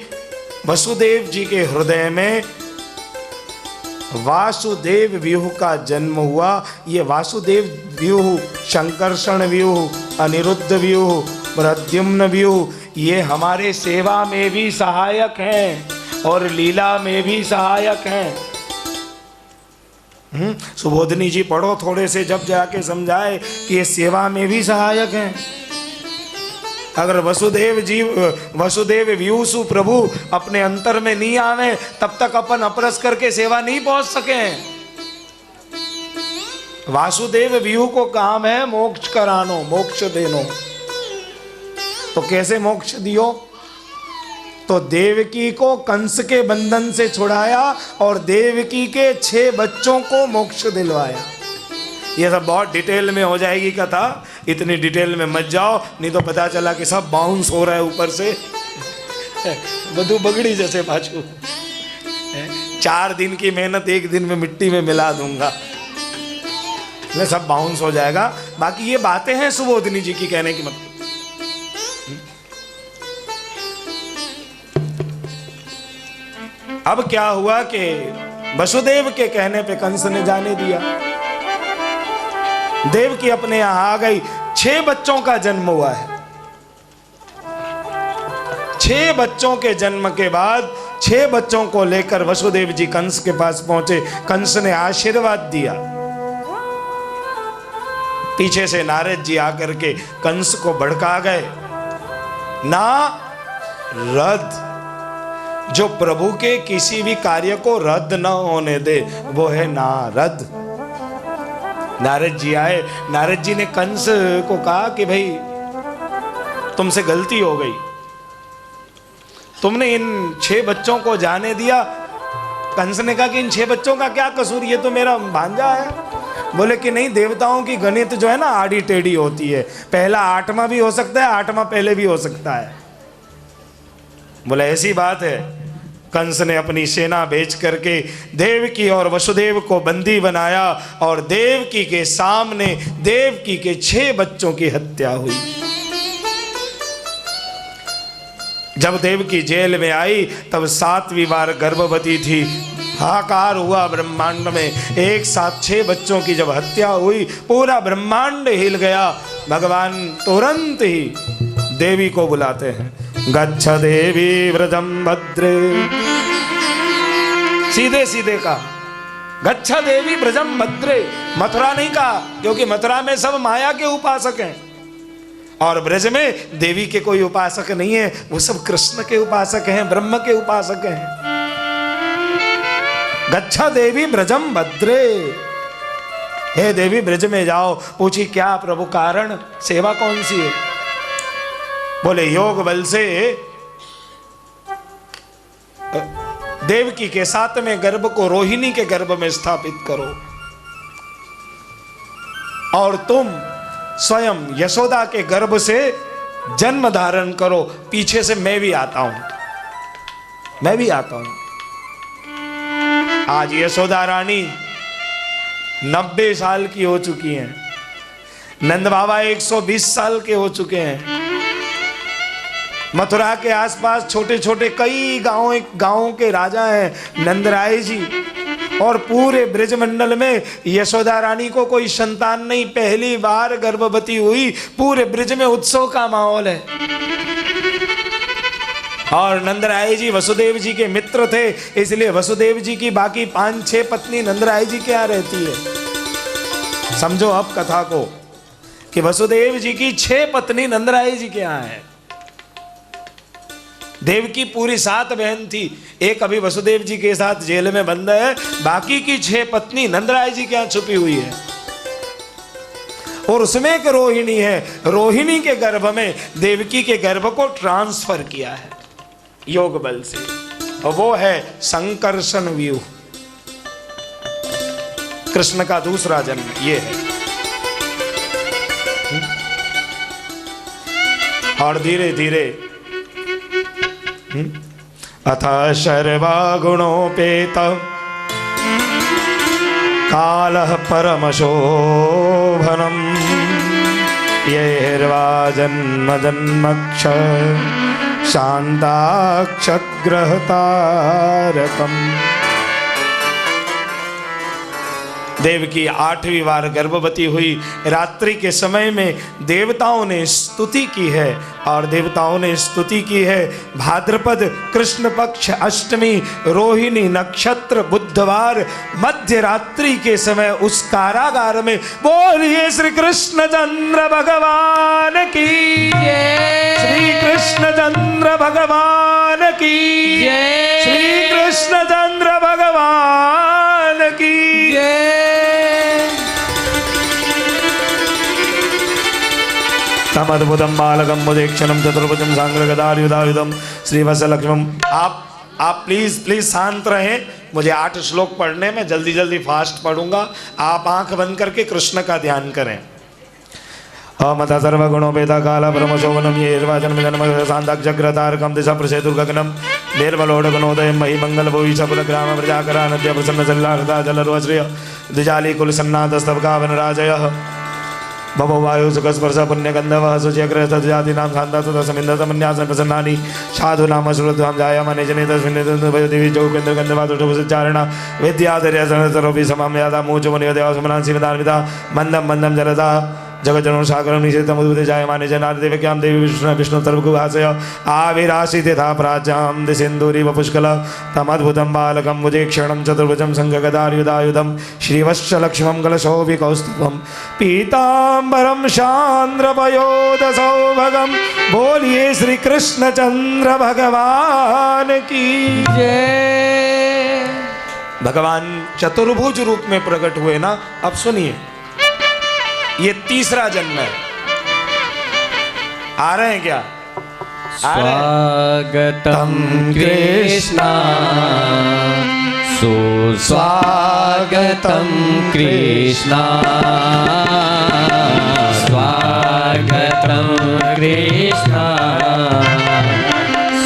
[SPEAKER 1] वसुदेव जी के हृदय में वासुदेव व्यूह का जन्म हुआ। ये वासुदेव व्यूह, शंकर्षण व्यूह, अनिरुद्ध व्यूह, प्रद्युम्न व्यूह, ये हमारे सेवा में भी सहायक हैं और लीला में भी सहायक हैं। सुबोधनी जी पढ़ो थोड़े से, जब जाके समझाए कि ये सेवा में भी सहायक हैं। अगर वसुदेव व्यूसु प्रभु अपने अंतर में नहीं आवे, तब तक अपन अपरस करके सेवा नहीं पहुंच सके। वासुदेव व्यू को काम है मोक्ष करानो, मोक्ष देनो। तो कैसे मोक्ष दियो? तो देवकी को कंस के बंधन से छुड़ाया और देवकी के 6 बच्चों को मोक्ष दिलवाया। ये सब बहुत डिटेल में हो जाएगी कथा, इतनी डिटेल में मत जाओ, नहीं तो पता चला कि सब बाउंस हो रहा है ऊपर से। बधु बगड़ी जैसे पाछू 4 दिन की मेहनत 1 दिन में मिट्टी में मिला दूंगा, सब बाउंस हो जाएगा। बाकी ये बातें हैं सुबोधनी जी की कहने की मतलब। अब क्या हुआ कि वसुदेव के कहने पे कंस ने जाने दिया। देवकी अपने यहां आ गई। 6 बच्चों का जन्म हुआ है। 6 बच्चों के जन्म के बाद 6 बच्चों को लेकर वसुदेव जी कंस के पास पहुंचे। कंस ने आशीर्वाद दिया। पीछे से नारद जी आकर के कंस को भड़का गए। ना रद जो प्रभु के किसी भी कार्य को रद्द न होने दे, वो है नारद। नारद जी आए, नारद जी ने कंस को कहा कि भाई तुमसे गलती हो गई, तुमने इन 6 बच्चों को जाने दिया। कंस ने कहा कि इन 6 बच्चों का क्या कसूर, ये तो मेरा भांजा है। बोले कि नहीं, देवताओं की गणित जो है ना आड़ी टेढ़ी होती है, पहला 8वां भी हो सकता है, 8वां पहले भी हो सकता है। बोले ऐसी बात है। कंस ने अपनी सेना भेज करके देवकी और वसुदेव को बंदी बनाया और देवकी के सामने देवकी के 6 बच्चों की हत्या हुई। जब देवकी जेल में आई तब 7वीं बार गर्भवती थी। हाहाकार हुआ ब्रह्मांड में। एक साथ 6 बच्चों की जब हत्या हुई, पूरा ब्रह्मांड हिल गया। भगवान तुरंत ही देवी को बुलाते हैं, गच्छ देवी व्रजम भद्रे। सीधे सीधे कहा, गच्छ देवी व्रजम भद्रे। मथुरा नहीं कहा, क्योंकि मथुरा में सब माया के उपासक हैं और ब्रज में देवी के कोई उपासक नहीं है, वो सब कृष्ण के उपासक हैं, ब्रह्म के उपासक हैं। गच्छा देवी ब्रजम भद्रे। हे देवी ब्रज में जाओ। पूछी क्या प्रभु कारण, सेवा कौन सी है? बोले योग बल से देवकी के 7वें गर्भ को रोहिणी के गर्भ में स्थापित करो और तुम स्वयं यशोदा के गर्भ से जन्म धारण करो। पीछे से मैं भी आता हूं, मैं भी आता हूं। आज यशोदा रानी 90 साल की हो चुकी हैं, नंद बाबा 120 साल के हो चुके हैं। मथुरा के आसपास छोटे छोटे कई गांवों के राजा हैं नंदराय जी, और पूरे ब्रजमंडल में यशोदा रानी को कोई संतान नहीं, पहली बार गर्भवती हुई। पूरे ब्रज में उत्सव का माहौल है। और नंदराय जी वसुदेव जी के मित्र थे, इसलिए वसुदेव जी की बाकी 5-6 पत्नी नंदराय जी के यहाँ रहती है। समझो अब कथा को कि वसुदेव जी की 6 पत्नी नंदराय जी के यहाँ है। देवकी पूरी 7 बहन थी, एक अभी वसुदेव जी के साथ जेल में बंद है, बाकी की 6 पत्नी नंदराय जी के यहाँ छुपी हुई है। और उसमें एक रोहिणी है, रोहिणी के गर्भ में देवकी के गर्भ को ट्रांसफर किया है योग बल से, और वो है संकर्षण व्यूह। कृष्ण का दूसरा जन्म ये है। और धीरे धीरे अथ शर्वा गुणोपेत कालः परमशोभनम् येर्वा जन्म जन्मक्ष शांताक्षग्रहतारकम्। देवकी 8वीं बार गर्भवती हुई। रात्रि के समय में देवताओं ने स्तुति की है, और देवताओं ने स्तुति की है भाद्रपद कृष्ण पक्ष अष्टमी रोहिणी नक्षत्र बुधवार मध्य रात्रि के समय उस कारागार में। बोलिए श्री कृष्ण चंद्र भगवान की जय, श्री कृष्ण चंद्र भगवान की जय, श्री कृष्ण चंद्र भगवान की जय। तमद्भुतम बालकम मुदेक्षणम चतुर्भुजम सांग्रगदायुधायुधम श्रीवत्सलक्ष्मम। आप प्लीज शांत रहें। मुझे 8 श्लोक पढ़ने में, जल्दी जल्दी फास्ट पढ़ूंगा। आप आंख बंद करके कृष्ण का ध्यान करें। अमता सर्वगुणोपेता काल परमशोभनम येर्वाजन्म जन्म शांताक्षग्रतारकम दिशा प्रसेतुर्गगनम निर्मलोडगुणोदय मही मंगल भुवि सफलग्राम प्रजाकरा नद्य प्रसन्न जल्लाहृदा जलर्वश्रिय द्विजाली कुलसन्नाथस्तवकावनराजयः भवो वायु सुखस्पर्श पुण्यगंधवः शुचिग्रहजातीनां शान्तासुतसमिन्धसमन्यासन प्रसन्नानि साधूनाम श्रुत्वां जायमाने जने तस्मिन् जोगेन्द्रगन्धवादुषभुसच्चारणा विद्याधर्य सर्वोपि समां यादा मूचमुनियोदया सुमनां शिवदान्विता मन्दं मन्दं जलदा जगज्जनों सागरं निषेधम् उद्भूते जायमाने जनार्दन देवक्यां देवी विष्णु सर्वगुहासय आविरासीते था प्राच्यां दिसिन्दूरिव पुष्कल तमद्भुतं बालकं भुजेक्षणं चतुर्भुजं संघगदायुधायुधं श्रीवत्सलक्ष्मं कलशोभिकौस्तुभं पीताम्बरं शान्द्रपयोधसौभगं बोलिए श्री कृष्णचंद्र भगवान की
[SPEAKER 2] जय।
[SPEAKER 1] भगवान चतुर्भुज रूप में प्रकट हुए ना। अब सुनिए, ये तीसरा जन्म है। आ रहे हैं क्या?
[SPEAKER 2] स्वागतम कृष्णा सुस्वागतम कृष्णा स्वागतम कृष्णा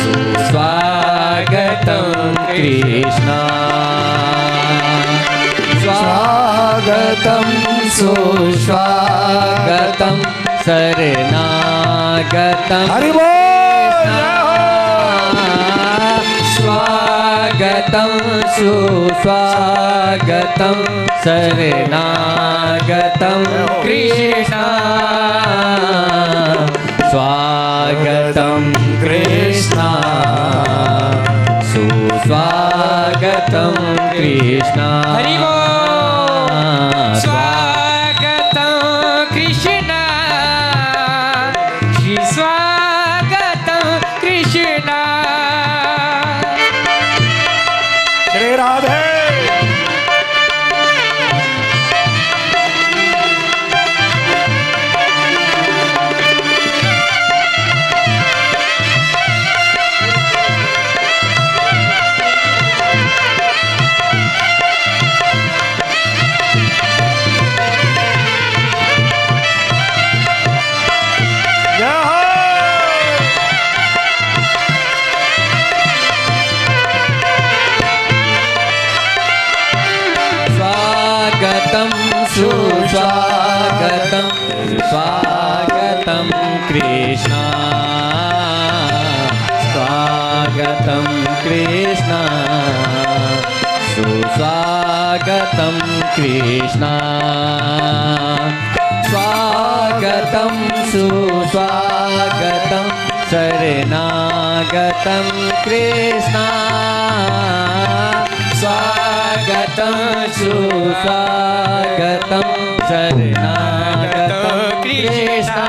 [SPEAKER 2] सुस्वागतम कृष्णा स्वागतम सुस्वागतम शरणागतम
[SPEAKER 1] हरि बोल।
[SPEAKER 2] स्वागतम सुस्वागतम शरणागतम कृष्णा स्वागतम कृष्णा सुस्वागतम कृष्णा
[SPEAKER 3] हरि बोल। स्वागतम कृष्णा श्री स्वागतम कृष्णा
[SPEAKER 1] श्री राधे।
[SPEAKER 2] स्वागतम सुस्वागतम स्वागतम कृष्णा स्वागतम कृष्णा सुस्वागतम कृष्णा स्वागतम सुस्वागतम शरणागतम कृष्णा स्वागतम सुस्वागतम शरणागतम कृष्णा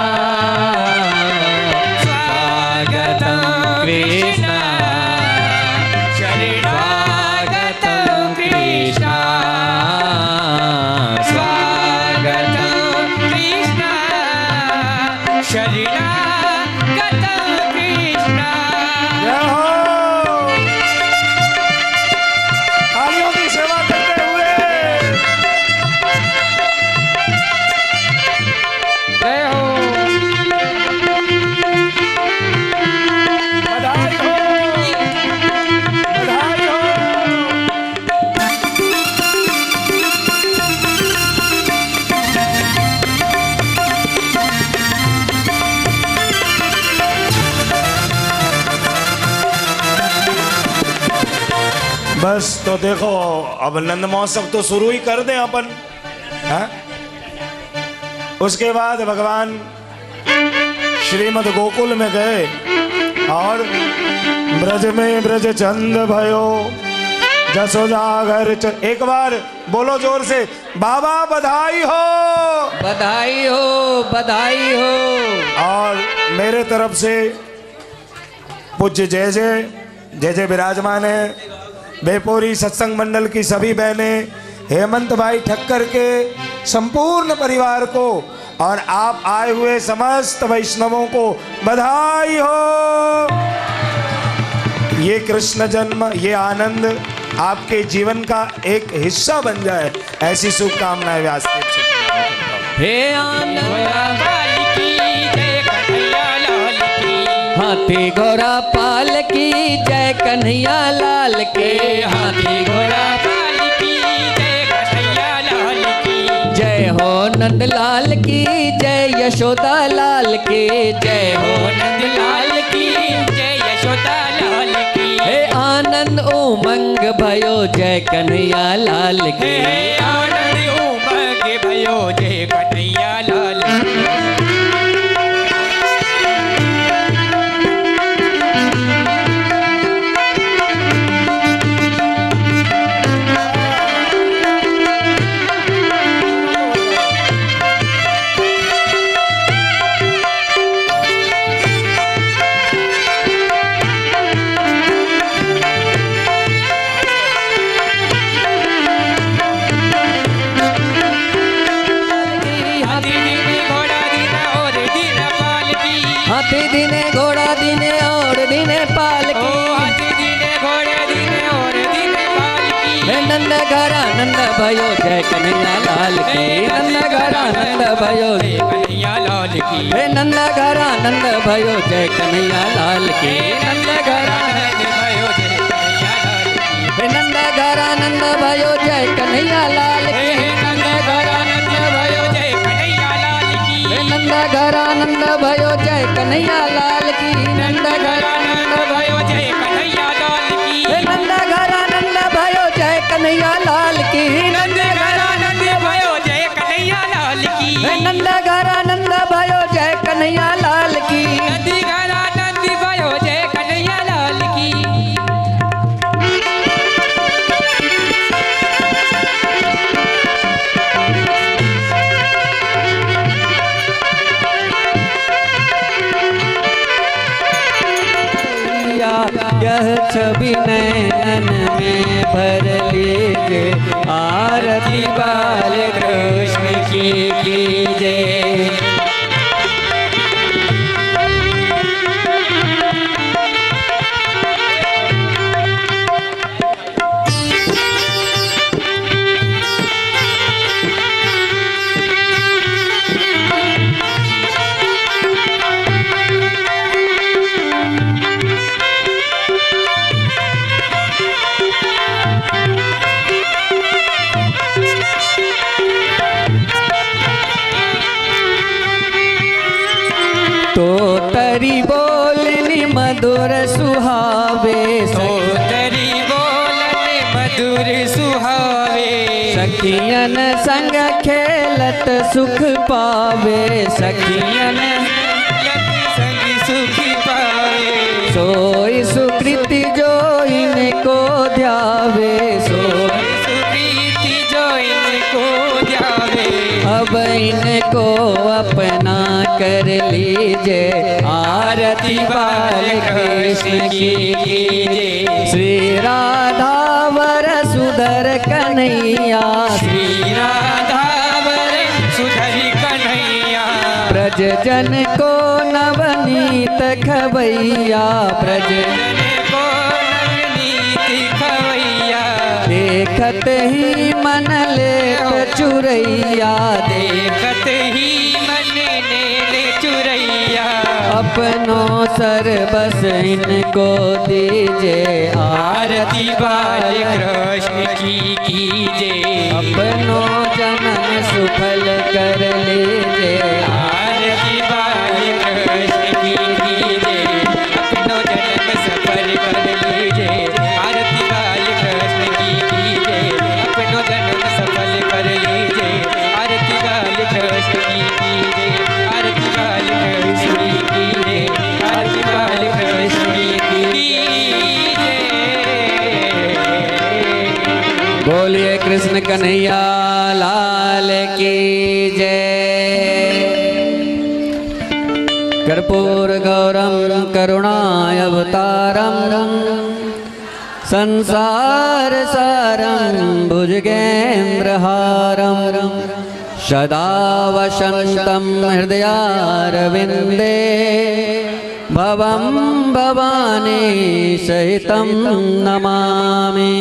[SPEAKER 2] स्वागतम कृष्णा शरणागतम कृष्णा
[SPEAKER 3] स्वागतम कृष्णा शरणागतम कृष्णा
[SPEAKER 1] तालियों की सेवा करते हुए
[SPEAKER 3] जय हो।
[SPEAKER 1] बधाई हो, बधाई हो। बस तो देखो, अब नंद महोत्सव तो शुरू ही कर दें अपन, हाँ? उसके बाद भगवान श्रीमद गोकुल में गए और ब्रज में ब्रज चंद भयो जसोदा घर एक बार बोलो जोर से, बाबा बधाई हो।
[SPEAKER 2] बधाई हो, बधाई हो।
[SPEAKER 1] और मेरे तरफ से पूज्य जय जय जय जय विराजमान है। बेपोरी सत्संग मंडल की सभी बहनें, हेमंत भाई ठक्कर के संपूर्ण परिवार को और आप आए हुए समस्त वैष्णवों को बधाई हो। ये कृष्ण जन्म, ये आनंद आपके जीवन का एक हिस्सा बन जाए, ऐसी शुभकामनाएं व्यासदेव से।
[SPEAKER 2] हे आनंद
[SPEAKER 3] लाल की जय कन्हैया लाल की
[SPEAKER 2] हाथी घोड़ा पाल की जय कन्हैया लाल के
[SPEAKER 3] हाथी घोड़ा पाल की जय कन्हैया लाल की
[SPEAKER 2] जय हो नंद लाल की जय यशोदा लाल के जय हो
[SPEAKER 3] नंद लाल की जय यशोदा लाल की
[SPEAKER 2] हे आनंद उमंग भयो जय कन्हैया लाल के
[SPEAKER 3] हे आनंद उमंग भयो जय कन्हैया लाल की
[SPEAKER 2] हाथी दिने घोड़ा दिने और दिने
[SPEAKER 3] ओ
[SPEAKER 2] पालकी
[SPEAKER 3] हाथी दिने घोड़े दिने और दिने पालकी
[SPEAKER 2] हे नंद घर आनंद भयो जय कन्हैया लाल की नंद घर आनंद भयो
[SPEAKER 3] जय कन्हैया लाल की
[SPEAKER 2] हे नंद घर आनंद भयो जय कन्हैया लाल की नंद घर
[SPEAKER 3] आनंद भयो जय कन्हैया लाल की
[SPEAKER 2] हे नंद घर आनंद भयो जय कन्हैया लाल
[SPEAKER 3] हे
[SPEAKER 2] की
[SPEAKER 3] नंद घर आनंद भयो जय कन्हैया लाल की
[SPEAKER 2] हे नंद घर आनंद भयो जय कन्हैया लाल की नंद घर
[SPEAKER 3] आनंद भयो जय कन्हैया लाल की
[SPEAKER 2] हे नंद घर आनंद भयो जय कन्हैया लाल की
[SPEAKER 3] नंद घर आनंद भयो जय कन्हैया लाल की
[SPEAKER 2] हे नंद घर आनंद भयो जय कन्हैया लाल की
[SPEAKER 3] नंद घर आनंद भयो जय कन्हैया लाल की
[SPEAKER 2] यह छवि नैनन में भर लीजिए आरती बाल कृष्ण की कीजिए तो तरी बोलनी मधुर सुहावे
[SPEAKER 3] तो तरी बोलने मधुर सुहावे
[SPEAKER 2] सखियन संग खेलत सुख पावे सखियन
[SPEAKER 3] यत संग सुख पावे
[SPEAKER 2] सोई सुकृति जो इनको ध्यावे सोई
[SPEAKER 3] सुप्रीति जो इनको ध्यावे
[SPEAKER 2] अब इनको अपना कर लीजिए आरती बाल कृष्ण की कीजिए श्री राधा वर सुधर कन्हैया
[SPEAKER 3] श्री राधावर सुधर कन्हैया
[SPEAKER 2] ब्रज जन को नवनीत खबैया ब्रज
[SPEAKER 3] जन को नवनीत खवैया
[SPEAKER 2] देखत ही मन लेत चुरैया
[SPEAKER 3] देखत ही मन ने चुरैया
[SPEAKER 2] अपनों सर बस इनको दीजिए
[SPEAKER 3] आरती बाल कृष्ण की कीजिए
[SPEAKER 2] अपनों जन्म सुफल कर लीजिए
[SPEAKER 3] आरती बाल कृष्ण की कीजिए अपनो जन्म सफल कर लीजिए आरती बाल कृष्ण की कीजिए अपनो जन्म सफल कर लीजिए आरती बाल कृष्ण की कीजिए आरती बाल कृष्ण की कीजिए आरती बाल कृष्ण की कीजिए
[SPEAKER 2] बोलिए कृष्ण कन्हैया लाल की जय कर्पूर गौरम करुणाय अवतारम संसार सारं भुजगेन्द्रहारं सदा वसन्तं हृदयारविन्दे भवं भवानी सहितं नमामि।